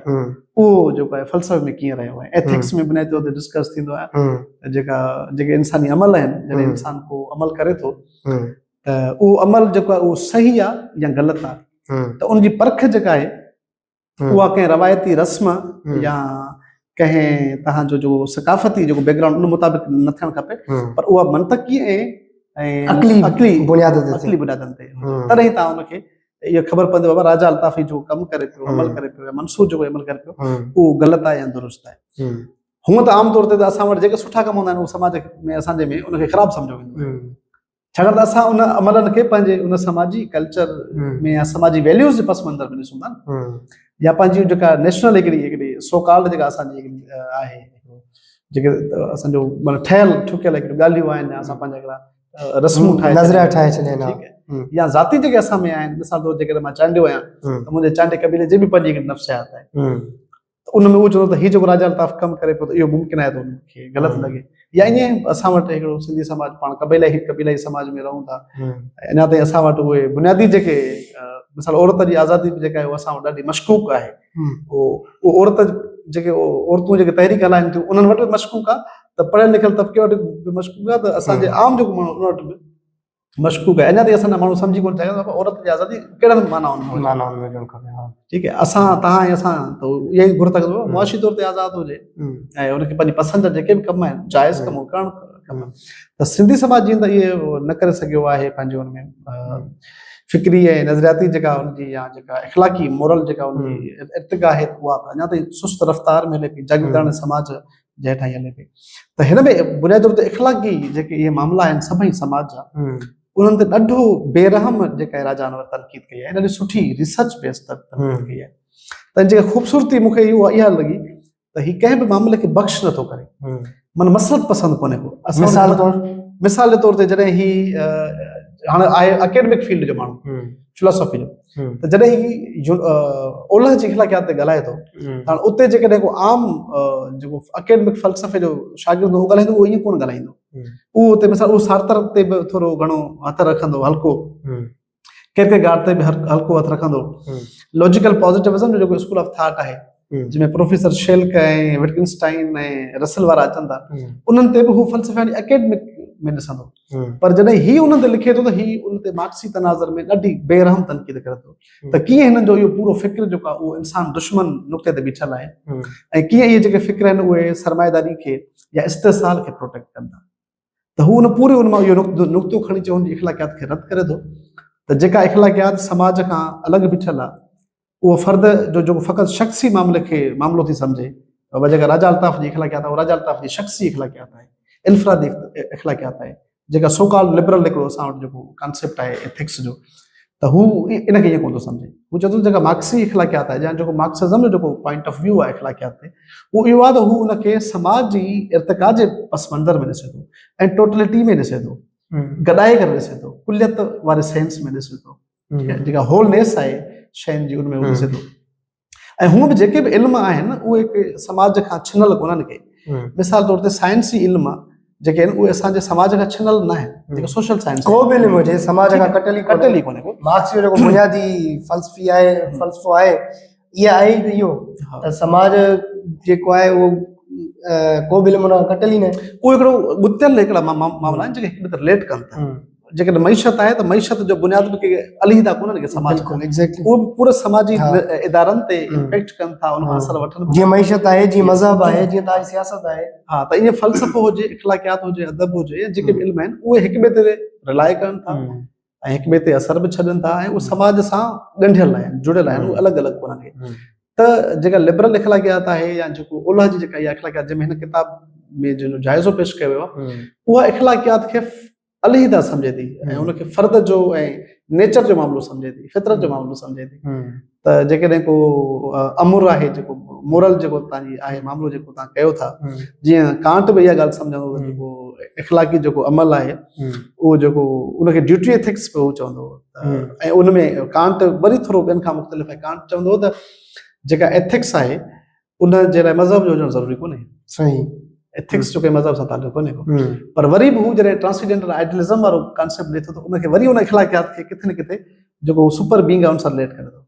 उहो जेको आहे फ़लसफ़े में कीअं रहियो आहे। एथिक्स में बुनियादी तौर ते डिस्कस थींदो आहे जेके इंसानी अमल आहिनि, जॾहिं इंसान को अमल करे थो त उहो अमल जेको आहे उहो सही आहे या ग़लति आहे, त उनजी परख जेका आहे उहा कंहिं रवायती रस्म या कंहिं तव्हांजो जो सकाफ़ती जेको बैकग्राउंड उन मुताबिक़ न थियणु खपे, पर उहा मंतकी ऐं अक़ली बुनियादनि ते, तॾहिं तव्हां उनखे इहो ख़बर पवंदी बाबा राजा अल्ताफ़ी जो कमु करे पियो, अमल करे पियो, मंसूर जेको अमल करे पियो उहो ग़लति आहे या दुरुस्त आहे। हूअं त आम तौर ते त असां वटि जेके सुठा कम हूंदा आहिनि उहे समाज में असांजे में उनखे ख़राबु सम्झो वेंदो आहे, छाकाणि त असां उन अमलनि खे पंहिंजे उन समाजी कल्चर में या समाजी वैल्यूज़ जे पस मंज़र में ॾिसूं था न, या पंहिंजी जेका नेशनल हिकिड़ी सोकाल्ड जेका असांजी हिकिड़ी आहे, जेके असांजो माना ठहियल ठुकियल हिकिड़ियूं ॻाल्हियूं आहिनि, असां पंहिंजा हिकिड़ा रस्मूं नज़रिया ठाहे छॾिया आहिनि। ठीकु आहे, या ज़ाती जेके असां में आहिनि, मिसाल तौर जेकॾहिं मां चांडियो आहियां त मुंहिंजे चांडे क़बीले जी बि पंहिंजी हिकिड़ी नफ़्सियात आहे, उन में उहो चवंदो त हीउ जेको राजा अल्ताफ़ कमु करे पियो त इहो मुमकिन आहे त उनखे ग़लति लॻे, या ईअं असां वटि हिकिड़ो सिंधी समाज पाण कबीलाई समाज में रहूं था, अञा ताईं असां वटि उहे बुनियादी जेके मिसाल औरत जी आज़ादी जेका आहे उहा असां वटि ॾाढी मशकूक आहे, उहो औरत जेके औरतूं जेके तहरीक हलाइनि थियूं उन्हनि वटि बि मशकूक आहे, त पढ़ियल लिखियल तबिके वटि बि मशकूक आहे, त असांजे आम जेको माण्हू उन वटि बि मशकूक आहे। अञा ताईं असांजा माण्हू सम्झी कोन था सघनि औरत जी आज़ादी कहिड़नि मानाउनि में, ठीकु आहे, असां तव्हां ऐं असां त इहा ई घुर था कयूं मुआशी तौर ते आज़ादु हुजे ऐं उनखे पंहिंजी पसंदि जा जेके बि कम आहिनि जाइज़ कम करणु खपनि, त सिंधी समाज जीअं त इहे न करे सघियो आहे पंहिंजे हुन में फिक्री ऐं नज़रियाती जेका हुनजी या जेका इख़लाक़ी मोरल जेका हुनजी इर्तिक़ा आहे उहा अञा ताईं सुस्त रफ़्तार में हले पई, जगदण समाज जे हेठां हले पई, त हिन में बुनियादी तौर ते इख़लाक़ी जेके इहे मामला आहिनि सभई समाज जा उन्हनि ते ॾाढो बेरहम जेका आहे राजा अनवर तनक़ीद कई आहे, ॾाढी सुठी रिसर्च बेस तनक़ीद कई आहे, त जेका ख़ूबसूरती मूंखे इहा लॻी त हीउ कंहिं बि मामले खे बख़्श नथो करे, माना मसलत पसंदि कोन्हे को, मिसाल जे तौर ते जॾहिं ही हाणे आहे अकेडमिक फील्ड जो माण्हू फिलोसॉफी जो, त जॾहिं ही ओलह जी इख़लाक़ियात ते ॻाल्हाए थो त उते जेकॾहिं को आम जेको अकेडमिक फ़लसफ़े जो शागिर्द उहो ॻाल्हाईंदो उहो ईअं कोन ॻाल्हाईंदो, उहो उते मिसाल उहो सार्तर ते बि थोरो घणो हथु रखंदो हल्को, किरकेगार्ड ते बि हल्को हथु रखंदो, लॉजिकल पॉजिटिविज़म जो जेको स्कूल ऑफ थॉट आहे जंहिंमें प्रोफेसर शेल्क ऐं विटगेनस्टाइन ऐं रसल वारा अचनि था, उन्हनि ते बि हू फ़लसफ़े अकेडमिक में ॾिसंदो, पर जॾहिं ही उन ते लिखे थो त ही उन ते मार्क्सी तनाज़र में ॾाढी बेरहम तनक़ीद करे थो त कीअं हिननि जो इहो पूरो फ़िक्र जेको आहे उहो इंसान दुश्मन नुक़्ते ते बीठल आहे, ऐं कीअं इहे जेके फ़िक्र आहिनि उहे सरमाएदारी खे या इस्तेसाल खे प्रोटेक्ट कंदा, त हू उन पूरे उन मां इहो नुक़्तो खणी अची हुनजी इख़लाक़ियात खे रद्द करे थो, त जेका इख़लाक़ियात समाज खां अलॻि बीठल आहे उहो फ़र्द जो जेको फ़क़ति शख़्सी मामले खे मामिलो थी सम्झे, जेका राजा अल्ताफ़ जी इख़लाक़ियात आहे उहा राजा अल्ताफ़ जी शख़्सी इख़लाक़ियात आहे, इनफ़रादी इख़लाक़ियात आहे, जेका सोकाल लिबरल हिकिड़ो असां वटि जेको कॉन्सेप्ट आहे एथिक्स जो, त हू इनखे ईअं कोन थो सम्झे, हू चवंदो जेका मार्क्सी इख़लाक़ियात आहे या जेको मार्क्सिज़म जो जेको पॉइंट ऑफ व्यू आहे इख़लाक़ियात ते, उहो इहो आहे त हू उनखे समाज जी इर्तिक़ा जे पस मंज़र में ॾिसे थो ऐं टोटलिटी में ॾिसे थो, गॾाए करे ॾिसे थो, कुलियत वारे सेंस में ॾिसे थो, जेका होलनेस आहे शयुनि जी उनमें ॾिसे थो, ऐं हूअं बि जेके बि इल्म आहिनि उहे समाज खां छिनल कोन्हनि के, मिसाल तौर ते साइंसी इल्म जेके आहिनि उहे असांजे समाज खां छिनल न आहिनि, जेका सोशल साइंस को बि इल्मु हुजे समाज खां कटियल ई कोन्हे को, मार्क्स जो जेको बुनियादी फ़लसफ़ो आहे इहा आहे त इहो त समाज जेको आहे उहो को बि इल्मु हुन खां कटियल ई न आहे, उहो हिकिड़ो गुथियल हिकिड़ा मामला आहिनि जेके हिक ॿिए ते रिलेट कनि था, जेकॾहिं मईशत आहे त मईशत जो बुनियाद बि के अलहदा कोन्हनि के समाज उहो पूरे समाजी इदारनि ते इम्पैक्ट कनि था, उन खां असर वठनि, जीअं मईशत आहे, जीअं मज़हब आहे, जीअं तव्हांजी सियासत आहे, हा, त ईअं फ़लसफ़ो हुजे, इख़लाक़ियात हुजे, अदब हुजे, जेके बि इल्म आहिनि उहे हिक ॿिए ते रिलाए कनि था ऐं हिक ॿिए ते असर बि छॾनि था, ऐं उहे समाज सां ॻंढियल आहिनि, जुड़ियल आहिनि, उहे अलॻि अलॻि कोन्हनि के, त जेका लिबरल इख़लाक़ियात आहे या जेको ओलह जी जेका इहा इख़लाक़ियात जंहिंमें हिन किताब में जो जाइज़ो पेश कयो आहे उहा इख़लाक़ियात खे अलहदा सम्झे थी ऐं उनखे फ़र्द जो ऐं नेचर जो मामिलो सम्झे थी, फितरत जो मामिलो सम्झे थी, त जेकॾहिं को अमुर आहे जेको मोरल जेको तव्हांजी आहे मामिलो जेको तव्हां कयो था, जीअं कांट बि इहा ॻाल्हि सम्झंदो त जेको इख़लाक़ी जेको अमल आहे उहो जेको उनखे ड्यूटी एथिक्स पियो चवंदो, ऐं उनमें कांट वरी थोरो ॿियनि खां मुख़्तलिफ़ आहे, कांट चवंदो त जेका एथिक्स आहे उन जे लाइ मज़हब जो हुजणु ज़रूरी कोन्हे, सही एथिक्स जो कंहिं मज़हब सां तालुक़ कोन्हे को, पर वरी बि हू जॾहिं ट्रांसजेंडर आइडियलिज़म वारो कॉन्सेप्ट ॾिए थो त उनखे वरी उन इख़लाक़ियात खे किथे न किथे जेको सुपर बीइंग आहे उन सां रिलेट करे थो,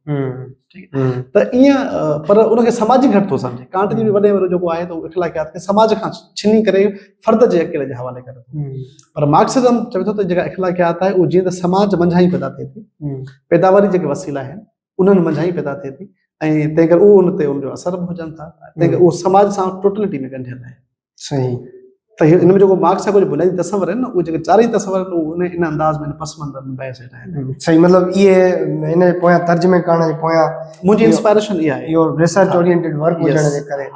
ठीकु आहे, त ईअं पर उनखे समाजी घटि थो सम्झे, कांट जी बि वॾे वारो जेको आहे त उहो इख़लाक़ियात खे समाज खां छिनी करे फ़र्द जे अकेले जे हवाले करे थो, पर मार्क्सिज़म चवे थो त जेका इख़लाक़ियात आहे उहो जीअं त समाज मंझां ई पैदा थिए थी, पैदावारी जेके वसीला आहिनि उन्हनि मंझां ई पैदा थिए थी, ऐं तंहिं करे उहो उन ते उनजो असर बि हुजनि था, तंहिं करे उहो समाज सां टोटलिटी में ॻंढियल आहे, सही, त हिन में जेको मार्क्स जा कुझु बुनियादी तस्वर आहिनि न उहे जेके चारई तस्वर आहिनि उहे इन अंदाज़ में पस मंज़र में बहस हेठि आहिनि, सही, मतिलबु इहे हिन जे पोयां तर्जुमे करण जे पोयां मुंहिंजी इंस्पायरेशन इहा आहे, इहो रिसर्च ओरिएंटेड वर्क हुजण जे करे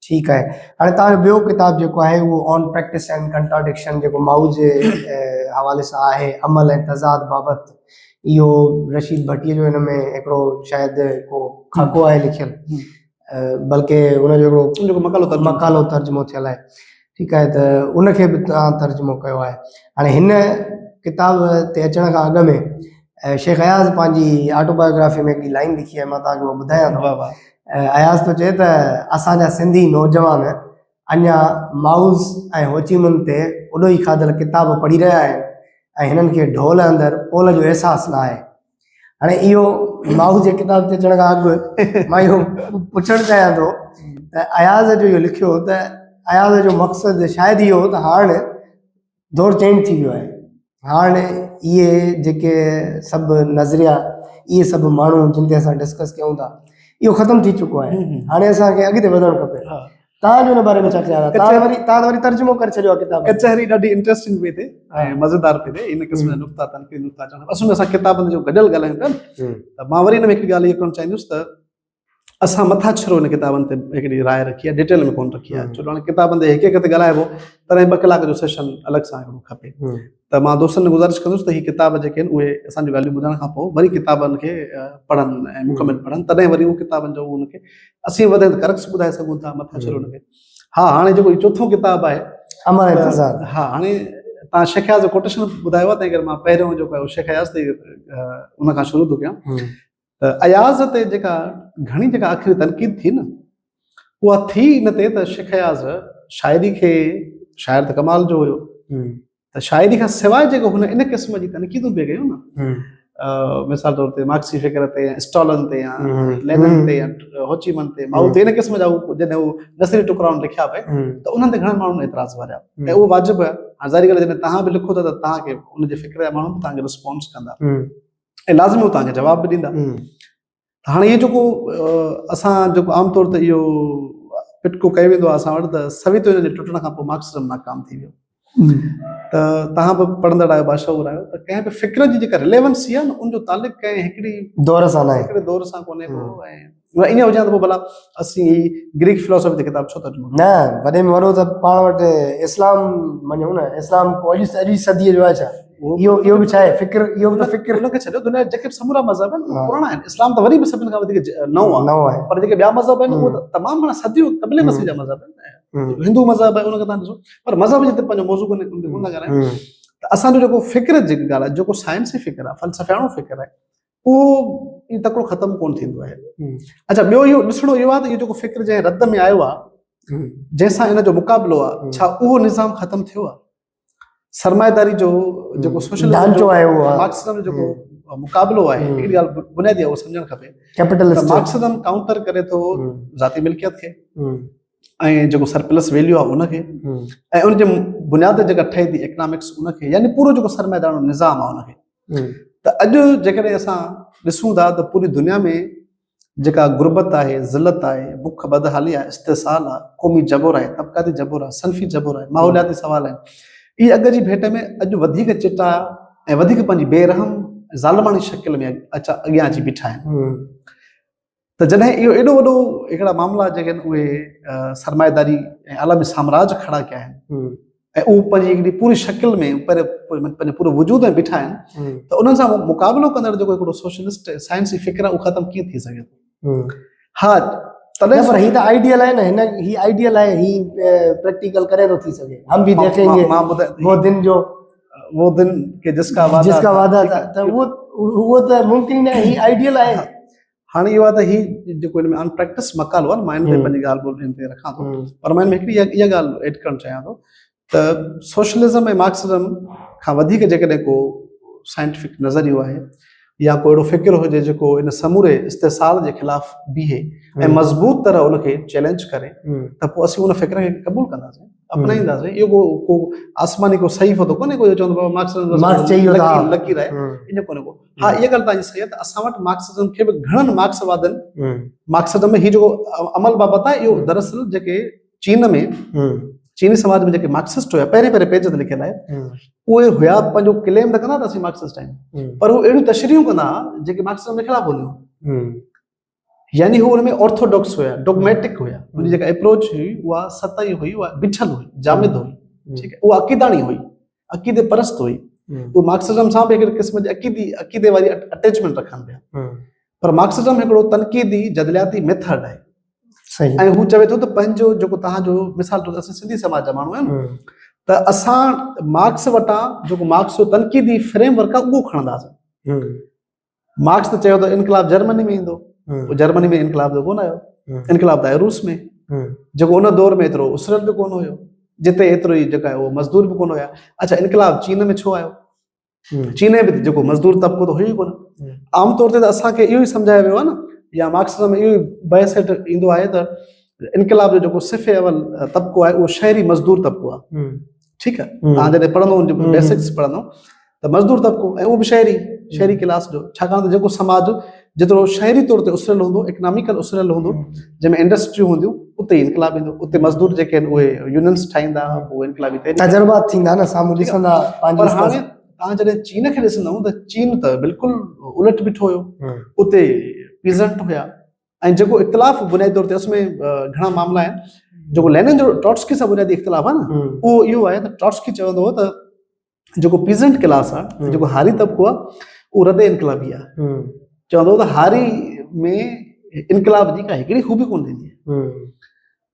ठीकु आहे। हाणे तव्हांजो ॿियो किताबु जेको आहे उहो ऑन प्रैक्टिस एंड कंट्राडिक्शन जेको माऊ जे हवाले सां आहे, अमल ऐं तज़ाद बाबति। इहो रशीद भट्टीअ जो हिन में हिकिड़ो शायदि को खाको आहे लिखियलु, बल्कि हुनजो हिकिड़ो जेको मकालो तर्जुमो थियल आहे। ठीकु आहे, त उनखे बि तव्हां तर्जुमो कयो आहे। हाणे हिन किताब ते अचण खां अॻु में शेख अयाज़ पंहिंजी ऑटोबायोग्राफी में हिकिड़ी लाइन लिखी आहे, मां तव्हांखे उहो ॿुधायां थो। अयाज़ थो चए त असांजा सिंधी नौजवान अञा माउज़ ऐं होचीमुन ते उॾो ई खाधल किताब पढ़ी रहिया आहिनि ऐं हिननि खे ढोल अंदरि पोल जो अहसासु न आहे। हाणे इहो माउज़ जे किताब ते अचण खां अॻु मां इहो पुछणु चाहियां थो त अयाज़ जो इहो लिखियो त अयाज़ जो मक़सदु शायदि इहो त हाणे दौर चेंज थी वियो आहे। हाणे इहे जेके सभु नज़रिया, इहे सभु माण्हू जिन ते असां डिस्कस कयूं था, इहो ख़तमु थी चुको आहे। हाणे असांखे अॻिते वधणु खपे। तव्हांजो हिन बारे में छा ख्याल आहे? तव्हां वरी तर्जुमो करे छॾियो आहे किताब। कचहरी ॾाढी इंट्रस्टिंग पई थिए ऐं मज़ेदार पई थिए। इन क़िस्म जा नुक़्ता तनक़ीद नुक़्ता अचनि। असुल में असां किताबनि जो गॾियल ॻाल्हायूं था न, त मां वरी हिन में हिकिड़ी ॻाल्हि इहा करणु चाहींदुसि त असां मथां छरो हिन किताबनि ते हिकिड़ी राय रखी आहे, डिटेल में कोन रखी आहे। छो हाणे किताबनि ते हिकु ते ॻाल्हाइबो तॾहिं 2 कलाक जो सेशन अलॻि सां हिकिड़ो खपे। त मां दोस्तनि खे गुज़ारिश कंदुसि त हीअ किताब जेके आहिनि उहे असांजी ॻाल्हियूं ॿुधण खां पोइ वरी किताबनि खे पढ़नि ऐं मुकमिल पढ़नि, तॾहिं वरी उहो किताबनि जो उनखे असीं वधे करक्स ॿुधाए सघूं था, मथां छरो हुनखे। हा, हाणे जेको चोथों किताबु आहे अमल ऐं तज़ाद। हा, हाणे तव्हां शेख अयाज़ जो कोटेशन ॿुधायो आहे, तंहिं करे मां पहिरियों जेको आहे शेख अयाज़ ते उन खां शुरू थो कयां। त अयाज़ ते जेका घणी जेका आख़िरी तनक़ीद थी न, उहा थी इन ते त शेख अयाज़ शाइरी खे, शाइर त कमाल जो हुयो, त शाइरी खां सवाइ जेको हुन इन क़िस्म जी तनक़ीदूं बि कयूं न, मिसाल तौर ते मार्क्सी फिक्र ते, स्टॉलन ते, या लेनिन ते, या होचीमन ते, माउ ते, इन क़िस्म जा जॾहिं उहो नसरी टुकराउनि लिखिया पिए त उन्हनि ते घणनि माण्हुनि एतिराज़ वारिया ऐं उहो वाजिबु आहे। हाणे ज़ाहिरी ॻाल्हि आहे, जॾहिं तव्हां बि लिखो था त तव्हांखे उनजे फिक्र जा माण्हू बि तव्हांखे रिस्पॉन्स कंदा ऐं लाज़मी तव्हांखे जवाब बि ॾींदा। हाणे इहो जेको असां जेको आमतौर ते इहो पिटको कयो वेंदो आहे असां वटि, त सवितो हिन जे टुटण खां पोइ मार्क्सिज़म नाकाम थी वियो। त तव्हां बि पढ़ंदड़ आहियो, बाशऊर आहियो, त कंहिं बि फ़िक्र जी जेका रिलेवेंसी आहे न, उनजो तालुक कंहिं हिकिड़ी दौर सां न आहे, हिकिड़े दौर सां कोन्हे को। ऐं ईअं हुजे त पोइ भला असीं ग्रीक फिलोसॉफी ते किताब छो तर्जुमो न, वॾे में वॾो त पाण वटि इस्लाम मञूं न, इस्लाम को अॼु सदीअ जो आहे छा? इहो बि छा आहे फिक्र, इहो बि त फिक्र उनखे छॾियो। दुनिया जेके बि समूरा मज़हब आहिनि पुराणा आहिनि, इस्लाम त वरी बि सभिनि खां वधीक नओं आहे, पर जेके ॿिया मज़हब आहिनि उहे त तमामु माना सदियूं क़बिले नस्ल जा मज़हब आहिनि। हिंदू मज़हब आहे, उनखे तव्हां ॾिसो, पर मज़हब जे पंहिंजो मौज़ू कोन था ॻाल्हायूं। त असांजो जेको फिक्र जेकी ॻाल्हि आहे, जेको साइंसी फिक्र आहे, फ़लसफ़ियाणो फिक्र आहे, उहो तकिड़ो ख़तमु कोन थींदो आहे। अच्छा, ॿियो इहो ॾिसणो इहो आहे त इहो जेको फिक्र जंहिं रद में आयो आहे, जंहिंसां इन जो मुक़ाबिलो आहे, छा उहो निज़ाम ख़तमु थियो आहे? सरमाएदारी जो जेको सोशल ढांचो आहे, उहो मार्क्सिज़म जो जेको मुक़ाबिलो आहे, हिकिड़ी ॻाल्हि बुनियादी आहे, उहो सम्झणु खपे। कैपिटलिस्ट मार्क्सिज़म काउंटर करे थो ज़ाती मिल्कियत खे ऐं जेको सरप्लस वैल्यू आहे उनखे, ऐं उनजे बुनियाद जेका ठहे थी इकनॉमिक्स उनखे, यानी पूरो जेको सरमाएदारो निज़ाम आहे उनखे। त अॼु जेकॾहिं असां ॾिसूं था त पूरी दुनिया में जेका गुरबत आहे, ज़िलत आहे, बुख बदहाली आहे, इस्तिसाल आहे, क़ौमी जबोर आहे, तबक़ाती जबोर आहे, सनफ़ी जबोर आहे, माहौलियाती सवाल आहिनि, इहे अॻ जी भेट में अॼु वधीक चिटा ऐं वधीक पंहिंजी बेरहम ज़ालिमानी शकिल में अॻियां अची बीठा आहिनि। त जॾहिं इहो एॾो वॾो हिकिड़ा मामला जेके आहिनि उहे सरमाएदारी ऐं आलमी साम्राज्य खड़ा कया आहिनि ऐं उहे पंहिंजी हिकिड़ी पूरी शकिल में पंहिंजे पूरे वजूद में बीठा आहिनि, त उन्हनि सां मुक़ाबिलो कंदड़ जेको हिकिड़ो सोशलिस्ट साइंसी फिक्र आहे, उहो ख़तमु कीअं थी सघे थो? हा, तॾहिं पर हीअ त आइडियल आहे न, हिन ही आइडियल आहे, ही प्रैक्टिकल करे थो थी सघे। हम भी देखेंगे वो दिन जो वो दिन के जिसका वादा था, त उहो त मुमकिन न, ही आइडियल आहे। हाणे इहो आहे त ही जेको हिन में अनप्रैक्टिस मकालो आहे न, मां हिन ते पंहिंजी ॻाल्हि ॿोल हिन ते रखां थो, पर मां हिन में हिकिड़ी इहा ॻाल्हि एड करणु चाहियां थो त सोशलिज़म ऐं मार्क्सिज़म खां वधीक जेकॾहिं को साइंटिफिक नज़रियो आहे या को अहिड़ो फ़िक्र हुजे जेको इन समूरे इस्तिसाल जे ख़िलाफ़ बीहे ऐं मज़बूत तरह उनखे चैलेंज करे, त पोइ असीं उन फ़िक्र खे क़बूल कंदासीं, अपनाईंदासीं। इहो को आसमानी को सहीफ़ो त कोन्हे को चवंदो मार्क्सिज़म लकीर आहे, इन कोन्हे को। हा, इहा ॻाल्हि तव्हांजी सही आहे त असां वटि मार्क्सिज़म खे बि घणनि मार्क्सवादनि मार्क्सिज़म में हीउ जेको अमल बाबति आहे, इहो दरअसल जेके चीन में चीनी समाज में जेके मार्क्सिस्ट हुया, पहिरें पेज ते लिखियल आहे, उहे हुया पंहिंजो क्लेम त कंदा त असीं मार्क्सिस्ट आहियूं, पर उहे अहिड़ियूं तशरीहूं कंदा जेके मार्क्सिज़म जे ख़िलाफ़ हूंदियूं। यानी हू हुन में ऑर्थोडॉक्स हुया, डॉगमेटिक हुया, उनजी जेका अप्रोच हुई उहा सतही हुई, उहा बिछल हुई, जामिद हुई, ठीक है, उहा अक़ीदाणी हुई, अक़ीदे परस्त हुई। वो मार्क्सिज्म सां भी हिकिड़े क़िस्म जी अक़ीदे वारी अटैचमेंट रखनि पिया। पर मार्क्सिज्म हिकिड़ो तनक़ीदी जदलियाती मेथड आहे। सही। ऐं हू चवे थो त पंहिंजो जेको तव्हांजो मिसाल तौर ते असां सिंधी समाज जा माण्हू आहियूं त असां मार्क्स वटां जेको मार्क्स जो तनक़ीदी फ्रेमवर्क आहे उहो खणंदासीं। मार्क्स त चयो त इनकलाब जर्मनी में ईंदो, जर्मनी में इनकलाब त कोन आयो, इनकलाब त आयो रूस में, जेको उन दौर में एतिरो उसरत बि कोन हुयो, जिते एतिरो ई जेका उहो मज़दूर बि कोन हुया। अच्छा, इनकलाब चीन में छो आयो? चीन में बि जेको मज़दूर तबिको त हुयो ई कोन। आमतौर ते त असांखे इहो ई सम्झायो वियो आहे न, या मार्क्सिज्म में इहो ई बहस हेठि ईंदो आहे त इनकलाब जो जेको सिफ़े अवल तबिको आहे उहो शहरी मज़दूर तबिको आहे। ठीकु आहे, तव्हां जॾहिं पढ़ंदो बेसिक्स पढ़ंदो त मज़दूर तबिको, ऐं उहो बि शहरी क्लास जो, छाकाणि त जेको समाज जेतिरो शहरी तौर ते उसरियल हूंदो, इकनॉमिकल उसरियल हूंदो, जंहिंमें इंडस्ट्रियूं हूंदियूं, उते ई इनकलाब ईंदो, उते मज़दूर जेके आहिनि उहे यूनियंस ठाहींदा, उहे इनकलाबी तजुर्बात थींदा न, साम्हूं ॾिसंदा। पर हाणे तव्हां जॾहिं चीन खे ॾिसंदव त चीन त बिल्कुलु उलट बीठो हुयो, उते पीज़ेंट हुया। ऐं जेको इख़्तिलाफ़ बुनियादी तौर ते उसमें घणा मामला आहिनि। जेको लेनिन जो ट्रॉट्स्की सां बुनियादी इख़्तिलाफ़ आहे न, उहो इहो आहे त ट्रॉट्स्की चवंदो हो त जेको पीज़ेंट क्लास आहे, जेको हारी तबिको आहे, उहो रदे इनकलाबी आहे। चवंदो त हारी में इनकलाब जी का हिकिड़ी खूबी कोन थींदी आहे।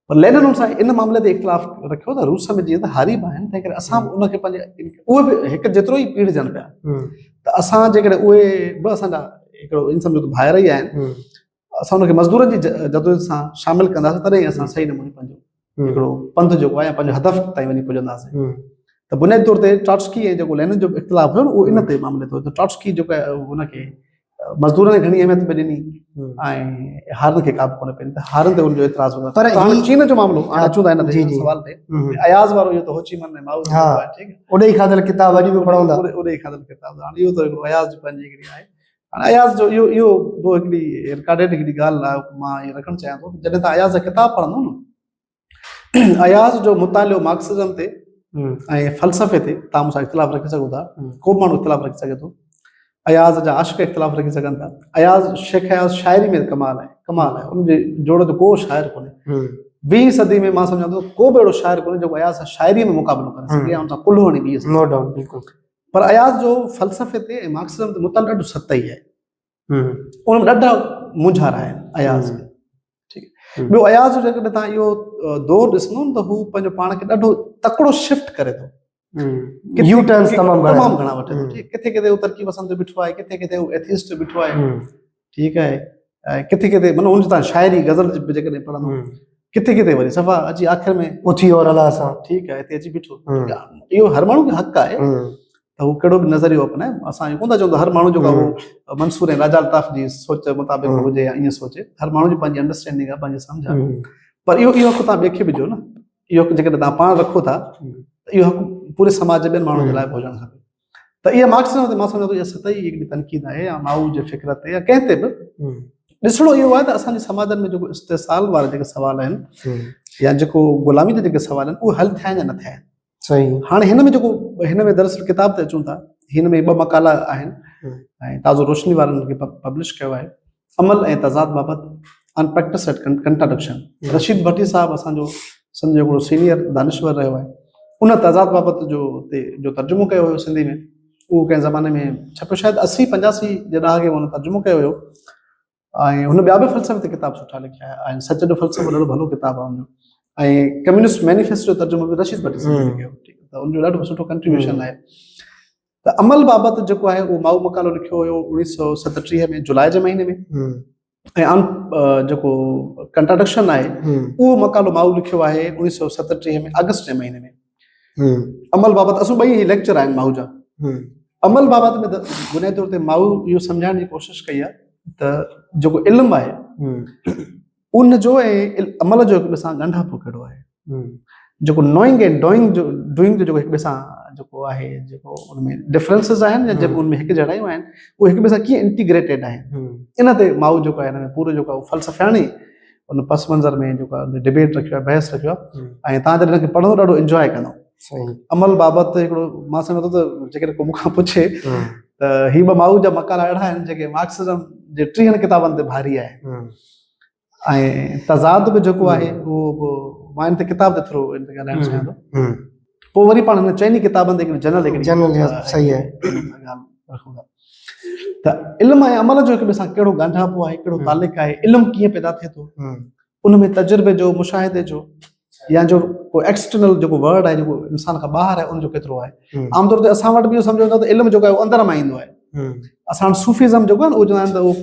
पर लेनिन हुन सां इन मामले ते इख़्तिलाफ़ रखियो त रूस में जीअं त हारी बि आहिनि, तंहिं करे असां बि उनखे पंहिंजे उहे बि हिकु जेतिरो ई पीड़जनि पिया, त असां जेकॾहिं उहे बि असांजा हिकिड़ो इन सम्झो त भाइर ई आहिनि, असां उनखे मज़दूरनि जी जदोजहद सां शामिल कंदासीं, तॾहिं असां सही नमूने पंहिंजो हिकिड़ो पंथ जेको आहे पंहिंजो हदफ़ ताईं वञी पुॼंदासीं। त बुनियादी तौर ते ट्रॉट्स्की ऐं जेको लेनिन जो इख़्तिलाफ़ हुयो न, उहो इन ते मामले ते, ट्रॉट्स्की जेको आहे हुनखे मज़दूरनि खे घणी अहमियत पई ॾिनी ऐं हारनि खे का बि कोन पई ॾिनी, त हारनि ते हुनजो एतिराज़ हुयो। पर हाणे चीन जो मामलो, हाणे अचूं था हिन ते सवाल ते, अयाज़ वारो इहो त होचीमन ऐं माओ जो आहे, ठीकु आहे, ओॾे ई खाधल किताब अॼु बि पढ़ूं था, ओॾे ई खाधल किताब। हाणे इहो त हिकिड़ो अयाज़ जी पंहिंजी हिकिड़ी आहे। हाणे अयाज़ जो इहो पोइ हिकिड़ी रिकॉर्डेड हिकिड़ी ॻाल्हि आहे, मां इहो रखणु चाहियां थो। जॾहिं तव्हां अयाज़ जा किताब पढ़ंदो न, अयाज़ जो मुतालियो मार्क्सिज्म ते ऐं फ़लसफ़े ते तव्हां मूंसां इख़्तिलाफ़ रखी सघो था, को बि माण्हू इख़्तिलाफ़ रखी सघे थो। अयाज़ जा आशिक़ इख़्तिलाफ़ रखी सघनि था। अयाज़ शेख अयाज़ शाइरी में कमाल आहे, कमाल आहे, उनजे जोड़ जो को शाइर कोन्हे। 20वीं सदी में मां सम्झां थो को बि अहिड़ो शाइर कोन्हे जेको अयाज़ सां शाइरी में मुक़ाबिलो करे सघे, या हुन सां कुल्ह हणी बीहे सघे। नो डाउट, बिल्कुलु। पर अयाज़ जो फ़लसफ़े ते ऐं मार्क्सिज्म ते मुतालियो ॾाढो सतही आहे, उन में ॾाढा मुंझार आहिनि अयाज़ में, ठीकु आहे। ॿियो अयाज़ जो जेकॾहिं तव्हां इहो दौर ॾिसंदो न, त हू पंहिंजो पाण खे ॾाढो तकिड़ो शिफ्ट करे थो, यू टर्न्स तमामु घणा वठे थो। किथे किथे हू तरक़ी पसंदि जो बीठो आहे, किथे किथे हू एथिस्ट जो बीठो आहे, ठीकु आहे, किथे किथे माना हुनजी तव्हां शाइरी गज़ल जेकॾहिं पढ़ंदो, किथे किथे वरी सफ़ा अची आख़िर में उथी और अला सां, ठीकु आहे, हिते अची बीठो। इहो हर माण्हू खे हक़ आहे त हू कहिड़ो बि नज़रियो अपनाए। असां इहो कोन था चऊं त हर माण्हू जेको आहे उहो मंसूर ऐं राजा अल्ताफ़ जी सोच मुताबिक़ हुजे या ईअं सोचे, हर माण्हू जी पंहिंजी अंडरस्टैंडिंग आहे, पंहिंजी सम्झ आहे। पर इहो हक़ तव्हां ॿिए खे बि ॾियो न, इहो जेकॾहिं तव्हां पाण रखो था, इहो हक़ पूरे समाज जे ॿियनि माण्हुनि जे लाइ बि हुजणु खपे। त इहा मार्क्सिज्म ते मां सम्झां थो इहा सतही हिकिड़ी तनक़ीद आहे, या माऊ जे फ़िक्र ते या कंहिं ते बि ॾिसणो इहो आहे त असांजे समाजनि में जेको इस्तेसाल वारा जेके सवाल आहिनि, या जेको ग़ुलामी जा जेके सवाल आहिनि, उहे हल थिया या न थिया आहिनि। सही। हाणे हिन में जेको हिन में दरअसल किताब ते अचूं था, हिन में 2 मक़ाला आहिनि ऐं ताज़ो रोशनी वारनि खे पब्लिश कयो आहे, अमल ऐं तज़ाद बाबति, अनप्रैक्टिस एंड कंट्राडिक्शन। रशीद भट्टी साहब असांजो सम्झो हिकिड़ो सीनियर दानिश्वर रहियो आहे, उन तज़ाद बाबति जो तर्जुमो कयो हुयो सिंधी में, उहो कंहिं ज़माने में छपियो, शायदि 80-85 जे ॾहाके में हुन तर्जुमो कयो हुयो। ऐं हुन ॿिया बि फ़लसफ़े ते किताब सुठा लिखिया आहिनि, सच जो फ़लसफ़ो ॾाढो भलो किताबु आहे हुनजो। ऐं कम्युनिस्ट मैनिफेस्टो जो तर्जुमो बि रशीद भट्टी साहब कयो, ठीकु आहे, त हुनजो ॾाढो सुठो कंट्रीब्यूशन आहे। त अमल बाबति जेको आहे उहो माऊ मक़ालो लिखियो हुयो 1937 में जुलाई जे महीने में, ऐं जेको कंट्राडिक्शन आहे उहो मक़ालो माऊ लिखियो आहे 1937 में अगस्त जे महीने में। अमल बाबति असूं ॿई लेक्चर आहिनि माऊ जा। अमल बाबति में बुनियादी तौर ते माऊ इहो सम्झाइण जी कोशिशि कई आहे त जेको इल्मु आहे उन जो ऐं अमल जो हिक ॿिए सां ॻंढापो कहिड़ो आहे, जेको नोइंग ऐं डूइंग जो जेको हिक ॿिए सां जेको आहे, जेको उनमें डिफरेंसिस आहिनि या जेको उनमें हिकु जहिड़ायूं आहिनि, उहे हिक ॿिए सां कीअं इंटीग्रेटेड आहिनि, इन ते माऊ जेको आहे हिन में पूरो जेको आहे फ़लसफ़ानी उन पस मंज़र में जेको आहे डिबेट रखियो आहे, बहस रखियो आहे, ऐं तव्हां जॾहिं हिनखे पढ़ंदो ॾाढो इंजॉय कंदो। अमल बाबति हिकिड़ो मां सम्झां थो त जेकॾहिं को मूंखां पुछे त ही 2 माऊ जा मक़ाला अहिड़ा आहिनि जेके मार्क्सिज्म जे 30 किताबनि ते भारी आहे। ऐं तज़ाद बि जेको आहे उहो मां इन ते किताब जे थ्रू इन ते ॻाल्हाइणु चाहियां थो। पोइ वरी पाण हिन चइनी किताबनि ते हिकिड़ी जनरल सही है ॻाल्हि रखूं था त इल्मु ऐं अमल जो हिक ॿिए सां कहिड़ो ॻंढापो आहे, कहिड़ो तालिक आहे, इल्मु कीअं पैदा थिए थो, उन में तजुर्बे जो, मुशाहिदे जो या जो को एक्सटर्नल जेको वर्ड आहे जेको इंसान खां ॿाहिरि आहे उनजो केतिरो आहे। आमतौर ते असां वटि बि इहो सम्झो था त इल्मु जेको आहे उहो अंदर मां ईंदो आहे। असां वटि सूफ़िज़म जेको आहे न उहो चवंदा आहिनि त उहो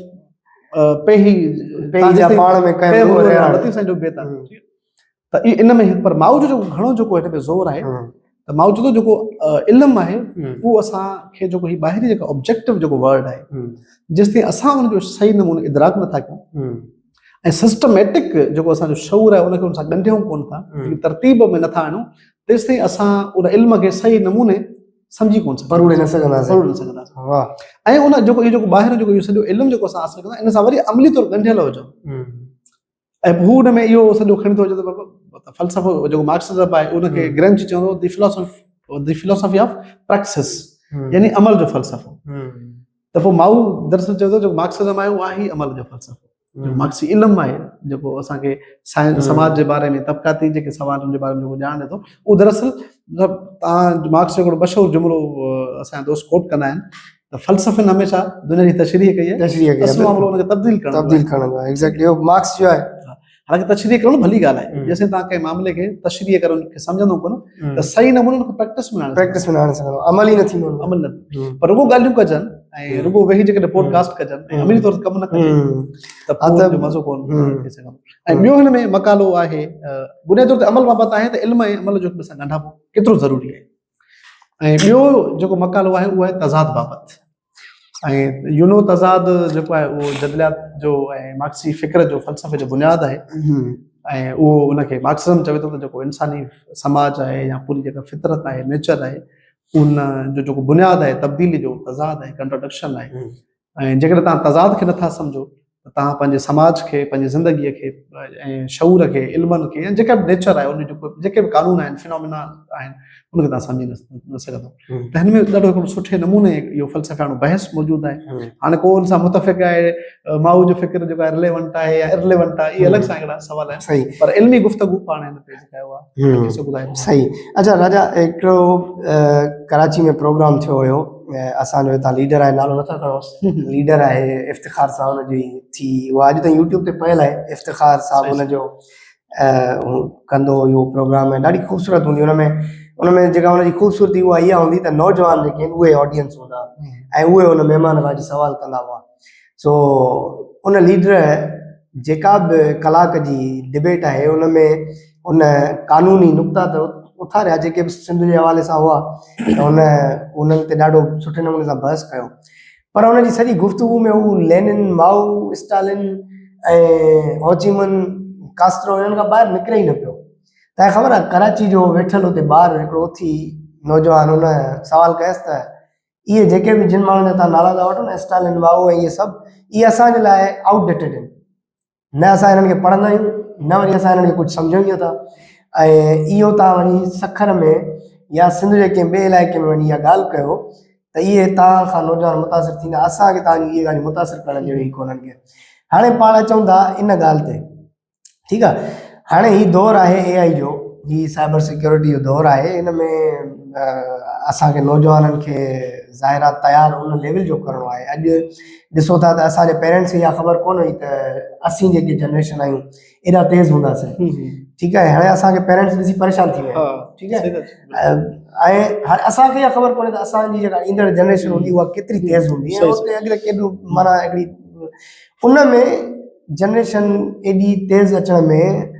त इन में पर माउ जो जेको घणो जेको हिन में ज़ोर आहे त माउ चवंदो जेको इल्मु आहे उहो असांखे जेको ही ॿाहिरी जेको ऑब्जेक्टिव जेको वर्ड आहे जेसिताईं असां उनजो सही नमूने इदराक नथा कयूं ऐं सिस्टमेटिक जेको असांजो शऊर आहे उनखे उन सां ॻंढियूं कोन था, तरतीब में नथा आणूं, तेसिताईं असां उन इल्म खे सही नमूने सम्झी कोन सघंदासीं। ऐं उन जेको इहो जेको ॿाहिरि जेको इहो सॼो इल्मु जेको असां हासिल कंदा इन सां वरी अमली तौरु ॻंढियल हुजूं ऐं हू हुन में इहो सॼो खणी थो अचे त फ़लसफ़ो जेको मार्क्सिज़म आहे उनखे ग्रेम्ची चवंदो द फिलोसॉफी ऑफ प्रैक्सिस, यानी अमल जो फ़लसफ़ो। त पोइ माउ दरअसल चवंदो जेको मार्क्सिज़म आहे उहो आहे ई अमल जो फ़लसफ़ो। मार्क्सी इल्मु आहे जेको असांखे साइंस समाज जे बारे में तबक़ाती जेके सवालनि जे बारे में जेको ॼाण ॾिए थो उहो दरअसल तव्हां मार्क्स जो हिकिड़ो मशहूरु जुमिलो असांजा दोस्त कोट कंदा आहिनि त फ़लसफ़े हमेशह दुनिया जी तशरीह कई आहे, असुलु मामिलो उनखे तब्दील करणो आहे। एग्ज़ैक्टली उहो मार्क्स जो आहे। हालांकि तशरीह करणु भली ॻाल्हि आहे, जेसिताईं तव्हां कंहिं मामले खे तशरीह करे उनखे सम्झंदो कोन त सही नमूने उनखे प्रैक्टिस में आणे सघंदो, अमल ई न थींदो, अमल न पर रुॻो ॻाल्हियूं कजनि ऐं रुॻो वेही जेकॾहिं पॉडकास्ट कजनि ऐं अमली तौर ते कमु न कजनि त पोइ मज़ो कोन थी सघंदो। ऐं ॿियो हिन में मक़ालो आहे बुनियादी तौर ते अमल बाबति आहे त इल्मु ऐं अमल जो हिक ॿिए सां ॻंढापो केतिरो ज़रूरी आहे। ऐं ॿियो जेको मक़ालो आहे उहो आहे तज़ाद बाबति। ऐं यूनो तज़ाद जेको आहे उहो जदलियात जो ऐं मार्क्सी फ़िक्र जो फ़लसफ़े जो बुनियादु आहे ऐं उहो उनखे मार्क्सिज़म चवे थो त जेको इंसानी समाज आहे या पूरी जेका फितरत आहे, नेचर आहे, उन जो जेको बुनियादु आहे तब्दीली जो तज़ाद आहे, कंट्राडिक्शन आहे। ऐं जेकॾहिं तव्हां तज़ाद खे नथा सम्झो त तव्हां पंहिंजे समाज खे, पंहिंजी ज़िंदगीअ खे ऐं शऊर खे, इल्मनि खे या जेका बि नेचर आहे उन जो जेके बि कानून आहिनि, फिनोमिना आहिनि, उनखे तव्हां सम्झी न सघंदो। त हिन में ॾाढो हिकिड़ो सुठे नमूने इहो फ़लसफ़ानो बहस मौजूदु आहे। हाणे को उन सां मुतफ़िक़ आहे, माउ जो फ़िक्र जेको आहे रिलेवेंट आहे या इररिलेवेंट आहे, इहे अलॻि सां हिकिड़ा सवाल आहिनि, पर इल्मी गुफ़्तगू पाण हिन ते जेका आहे सही। अच्छा राजा, हिकिड़ो कराची में प्रोग्राम थियो हुयो, असांजो हितां लीडर आहे, नालो नथा खणोसि, लीडर आहे इफ़्तिख़ार सां हुनजी थी, उहा अॼु ताईं यूट्यूब ते पियल आहे, इफ़्तिख़ार साहब हुनजो कंदो इहो प्रोग्राम ऐं ॾाढी ख़ूबसूरत हूंदी। उनमें जेका हुनजी ख़ूबसूरती उहा इहा हूंदी त नौजवान जेके आहिनि उहे ऑडियंस हूंदा ऐं उहे हुन महिमान नवाज़ी सवाल कंदा हुआ। सो उन लीडर जेका बि कलाक जी डिबेट आहे उनमें उन कानूनी नुक़्ता त उथारिया जेके बि सिंध जे हवाले सां हुआ त उन्हनि ते ॾाढो सुठे नमूने सां बहस कयो, पर हुनजी सॼी गुफ़्तगू में हू लेनिन, माओ, स्टालिन ऐं होचिमिन, कास्ट्रो इन्हनि खां ॿाहिरि निकिरे ई न पियो। तव्हांखे ख़बर आहे कराची जो वेठल हुते ॿार हिकिड़ो उथी नौजवान हुन सवाल कयसि त इहे जेके बि जिन माण्हुनि जा तव्हां नाला था वठो न, स्टालिन, माओ ऐं इहे सभु, इहे असांजे लाइ आउटडेटेड आहिनि, न असां हिननि खे पढ़ंदा आहियूं, न वरी असां हिननि खे कुझु सम्झूं था। ऐं इहो तव्हां वञी सखर में या सिंध जे कंहिं ॿिए इलाइक़े में वञी इहा ॻाल्हि कयो त इहे तव्हां खां नौजवान मुतासिर थींदा, असांखे तव्हांजी इहे ॻाल्हियूं मुतासिर करण जहिड़ी कोन्हनि खे। हाणे पाण अचूं था इन ॻाल्हि ते, ठीकु आहे, हाणे हीउ दौरु आहे AI जो, हीउ साइबर सिक्योरिटी जो दौरु आहे, इन में असांखे नौजवाननि खे ज़ाहिरा तयारु उन लेवल जो करिणो आहे। अॼु ॾिसो था त असांजे पेरेंट्स खे इहा ख़बर कोन हुई त असीं जेके जनरेशन आहियूं एॾा तेज़ हूंदासीं, ठीकु आहे। हाणे असांखे पेरेंट्स ॾिसी परेशान थी विया, ठीकु आहे, ऐं हाणे असांखे इहा ख़बर कोन्हे त असांजी जेका ईंदड़ जनरेशन हूंदी उहा केतिरी तेज़ हूंदी ऐं उते अॻिले केॾो माना हिकिड़ी उन में जनरेशन एॾी तेज़ अचण में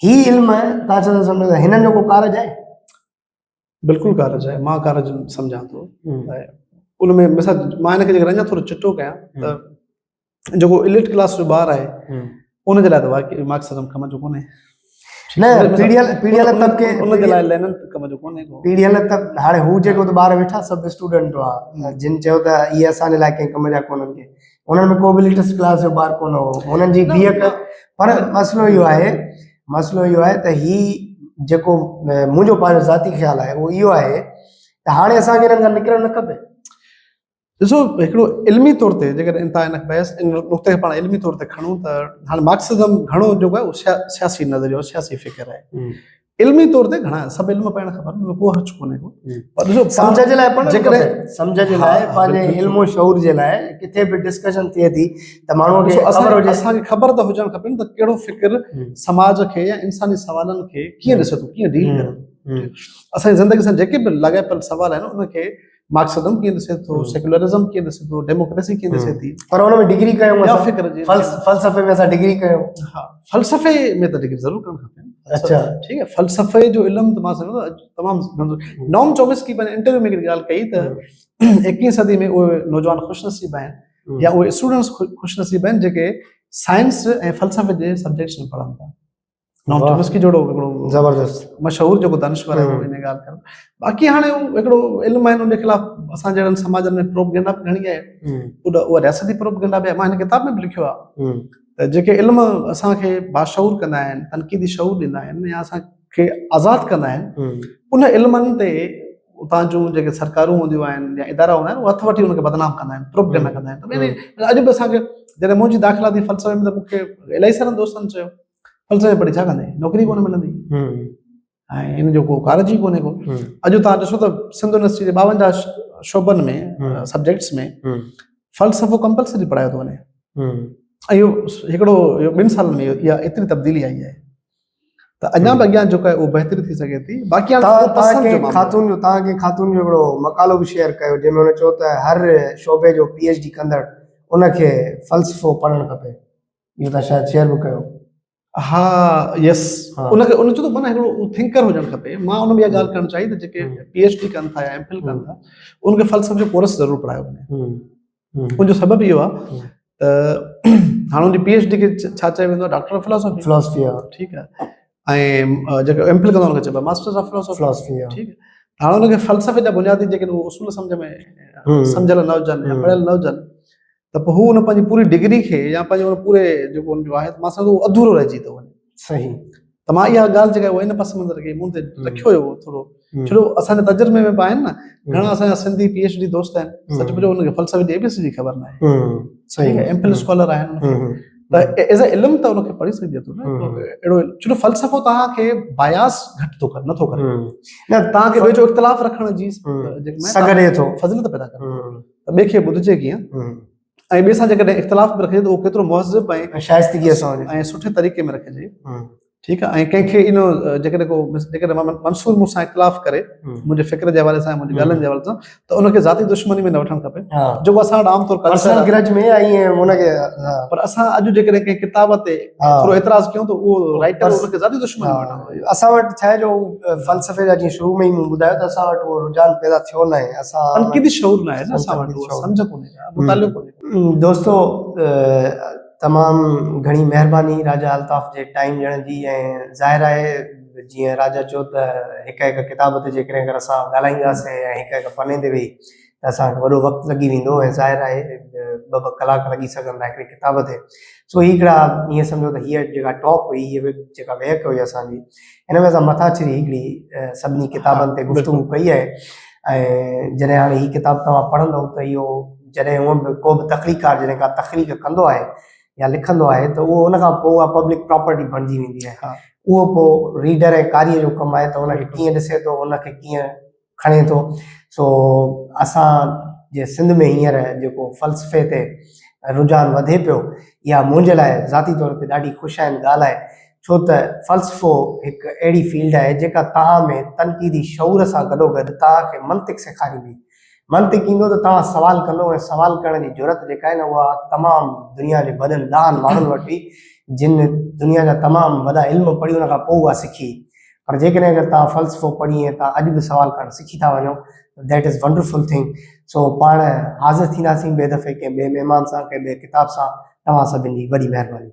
ही इल्मु तव्हां छा था सम्झो त हिननि जो को कारज आहे? बिल्कुलु कारज आहे, मां कारज सम्झां थो। उन में मिसाल मां हिनखे जेकर अञा थोरो चिटो कयां त जेको इलिट क्लास जो ॿारु आहे उनजे लाइ त वाक़ई मार्क्सिज़म कम जो कोन्हे, न पीढ़ियल तबके उनजे लाइ लेनिन कम जो कोन्हे को पीढ़ियल तब। हाणे हू जेको त ॿार वेठा सभु स्टूडेंट हुआ जिन चयो त इहे असांजे लाइ कंहिं कम जा कोन्हनि के, उन्हनि में को बि लिटस क्लास जो ॿारु कोन हो, हुननि जी बीहक। पर मसइलो इहो आहे त ही जेको मुंहिंजो पंहिंजो ज़ाती ख़्यालु आहे उहो इहो आहे त हाणे असांखे हिननि खां निकिरणु न खपे। ॾिसो हिकिड़ो इल्मी तौर ते जेकर तव्हां हिन बहस इन नुक़्ते खे पाण इल्मी तौर ते खणूं त हाणे मार्क्सिज़म घणो जेको आहे उहो सियासी नज़रियो सियासी फ़िक्र आहे। इल्मी तौर ते घणा सभु इल्म पाइण खपनि हुन में को हर्ज कोन्हे को, पर ॾिसो सम्झ जे लाइ पढ़णु जेकॾहिं खपे, सम्झ जे लाइ पंहिंजे इल्मो शऊर जे लाइ किथे बि डिस्कशन थिए थी त माण्हूअ खे ख़बर हुजे। असांखे ख़बर त हुजणु खपे न त कहिड़ो फ़िक्र समाज खे या इंसानी सवालनि खे कीअं ॾिसे थो, कीअं डील करे। असांजी ज़िंदगी सां जेके बि लाॻापियल सवाल आहिनि उनखे मार्क्सिज़म कीअं ॾिसे थो, सेक्युलरिज़म कीअं ॾिसे थो, डेमोक्रेसी कीअं ॾिसे थी, पर हुन में डिग्री कयूं या असां फ़िक्र जी फ़लसफ़े में असां डिग्री कयूं। हा, फ़लसफ़े में त डिग्री ज़रूरु करणु खपे। अच्छा, ठीकु आहे, फ़लसफ़े जो इल्मु त मां सम्झो तमामु नॉम चॉम्स्की पंहिंजे इंटरव्यू में हिकिड़ी ॻाल्हि कई त 21वीं सदी में उहे नौजवान ख़ुशनसीब आहिनि या उहे स्टूडेंट्स ख़ुशनसीब आहिनि जेके साइंस ऐं फ़लसफ़े जे सब्जेक्ट्स में पढ़नि था। नॉम चॉम्स्की जहिड़ो हिकिड़ो ज़बरदस्त मशहूरु जेको दानिश्वर आहे उहो इन ॻाल्हि कनि। बाक़ी हाणे उहो हिकिड़ो इल्मु आहे उनजे ख़िलाफ़ असां जहिड़नि समाजनि में प्रोपगेंडा बि घणी आहे, उहा रियासती प्रोपगेंडा बि आहे। मां हिन किताब में बि लिखियो आहे त जेके इल्मु असांखे बाशऊर कंदा आहिनि, तनक़ीदी शऊर ॾींदा आहिनि या असांखे आज़ादु कंदा आहिनि, उन इल्मनि ते उतां जूं जेके सरकारूं हूंदियूं आहिनि या इदारा हूंदा आहिनि उहे हथु वठी उनखे बदनाम कंदा आहिनि, प्रोपगेंडा कंदा आहिनि। त अॼु बि असांखे जॾहिं मुंहिंजी दाख़िला थी फ़लसफ़े में त मूंखे इलाही सारनि दोस्तनि चयो फ़लसफ़े पढ़ी छा कंदे, नौकिरी कोन मिलंदी ऐं इन जो को कारज ई कोन्हे को। अॼु तव्हां ॾिसो त सिंधु यूनिवर्सिटी जे 52 शोबनि में सब्जेक्ट्स में फ़लसफ़ो कंपलसरी पढ़ायो थो वञे ऐं इहो हिकिड़ो 2 सालनि में इहा एतिरी तब्दीली आई आहे त अञा बि अॻियां जेको आहे उहो बहितरी थी सघे थी। बाक़ी तव्हांखे ख़ातून जो हिकिड़ो मक़ालो बि शेयर कयो जंहिंमें हुन चयो त हर शोबे जो PhD कंदड़ उनखे फ़लसफ़ो पढ़णु खपे, इहो तव्हां शायदि शेयर बि कयो। हा, यस, उनखे उन चयो त माना हिकिड़ो थिंकर हुजणु खपे। मां उन में इहा ॻाल्हि करणु चाहियो त जेके PhD कनि था या MPhil कनि था उनखे फ़लसफ़े जो कोर्स ज़रूरु पढ़ायो वञे। उनजो सबबु इहो आहे त हाणे उनजी PhD खे छा चयो वेंदो आहे, डॉक्टर ऑफ फिलॉसफी आहे, ठीकु आहे, ऐं जेको MPhil कंदो उनखे चइबो आहे मास्टर्स ऑफ फिलॉसफी आहे, ठीकु आहे। हाणे उनखे फ़लसफ़े जा बुनियादी जेके उहे उसूल सम्झ में सम्झियल न हुजनि या पढ़ियल न हुजनि त पोइ हू उन पंहिंजी पूरी डिग्री खे या पंहिंजे उन पूरे जेको उनजो आहे मां सम्झो अधूरो रहिजी थो वञे। सही, त मां इहा ॻाल्हि जेका उहा इन पस मंज़र खे मूं ते रखियो हुयो थोरो, छो असांजे तजुर्बे में बि आहिनि न घणा असांजा सिंधी PhD दोस्त आहिनि, सच पुछो उनखे फ़लसफ़े जी ABCD ख़बर न आहे, सही आहे, MPhil स्कॉलर आहिनि त एज़ अ इल्मु त उनखे पढ़ी सघे थो न अहिड़ो। छो फ़लसफ़ो तव्हांखे बायास घटि थो करे, नथो करे, न तव्हांखे ॿिए जो इख़्तिलाफ़ रखण जी सघे थो, फज़िलत पैदा करे त ॿिए खे ॿुधिजे कीअं ऐं ॿिए सां जेकॾहिं इख़्तिलाफ़ बि रखिजे त उहो केतिरो मुहज़िब ऐं शाइस्तगीअ सां ऐं सुठे तरीक़े में रखिजे, ठीकु आहे। ऐं कंहिंखे इनो जेकॾहिं मंसूर मूंसां इख़्तिलाफ़ करे मुंहिंजे फ़िक्र जे हवाले सां मुंहिंजी ॻाल्हियुनि जे हवाले सां त उनखे ज़ाती दुश्मनी में न वठणु खपे जेको असां वटि आमतौर पर असां अॼु जेकॾहिं कंहिं किताब ते थोरो एतिराज़ कयूं त उहो राइटर उनखे ज़ाती दुश्मनी में वठणु। असां वटि छा आहे जो फ़लसफ़े जा जीअं शुरू में ई मूं ॿुधायो त असां वटि उहो रुझान पैदा थियो न आहे, असां तनक़ीदी शऊर न आहे न, असां वटि उहो सम्झ कोन्हे, मुतालियो कोन्हे। दोस्तो तमामु घणी महिरबानी राजा अल्ताफ़ जे टाइम ॾियण जी, ऐं ज़ाहिर आहे जीअं राजा चयो त हिकु हिकु किताब ते जेकॾहिं अगरि असां ॻाल्हाईंदासीं ऐं हिकु हिकु पने ते वेही त असांखे वॾो वक़्तु लॻी वेंदो ऐं ज़ाहिर आहे 2-2 कलाक लॻी सघंदा हिकिड़ी किताब ते। सो हिकिड़ा ईअं सम्झो त हीअ जेका टॉक हुई, हीअ जेका वेहक हुई असांजी, हिन में असां मथा छिरी हिकिड़ी सभिनी किताबनि ते गुफ़्तगू कई आहे। ऐं जॾहिं हाणे हीअ किताब तव्हां पढ़ंदव त इहो जॾहिं हूअं बि को बि तख़लीकार जॾहिं का तख़लीक़ कंदो आहे या लिखंदो आहे त उहो उन खां पोइ उहा पब्लिक प्रॉपर्टी बणिजी वेंदी आहे। उहो पोइ रीडर ऐं कारीअ जो कमु आहे त उनखे कीअं ॾिसे थो, उनखे कीअं खणे थो। सो असां जे सिंध में हींअर जेको फ़लसफ़े ते रुझान वधे पियो, इहा मुंहिंजे लाइ ज़ाती तौर ते ॾाढी ख़ुशाइनि ॻाल्हि आहे, छो त फ़लसफ़ो हिकु अहिड़ी फील्ड आहे जेका तव्हां में तनक़ीदी शऊर सां गॾोगॾु तव्हांखे मंतिक सेखारींदी। मंतिक ईंदो त तव्हां सवाल कंदो ऐं सवाल करण जी ज़रूरत जेका आहे न उहा तमामु दुनिया जे वॾनि ॾाहनि माण्हुनि वटि जिन दुनिया जा तमामु वॾा इल्म पढ़ी उन खां पोइ उहा सिखी। पर जेकॾहिं अगरि तव्हां फ़लसफ़ो पढ़ी ऐं तव्हां अॼु बि सवाल करणु सिखी था वञो, दैट इज़ वंडरफुल थिंग। सो पाण हाज़िर थींदासीं ॿिए दफ़े कंहिं ॿिए महिमान सां, कंहिं ॿिए किताब सां। तव्हां सभिनी जी वॾी महिरबानी।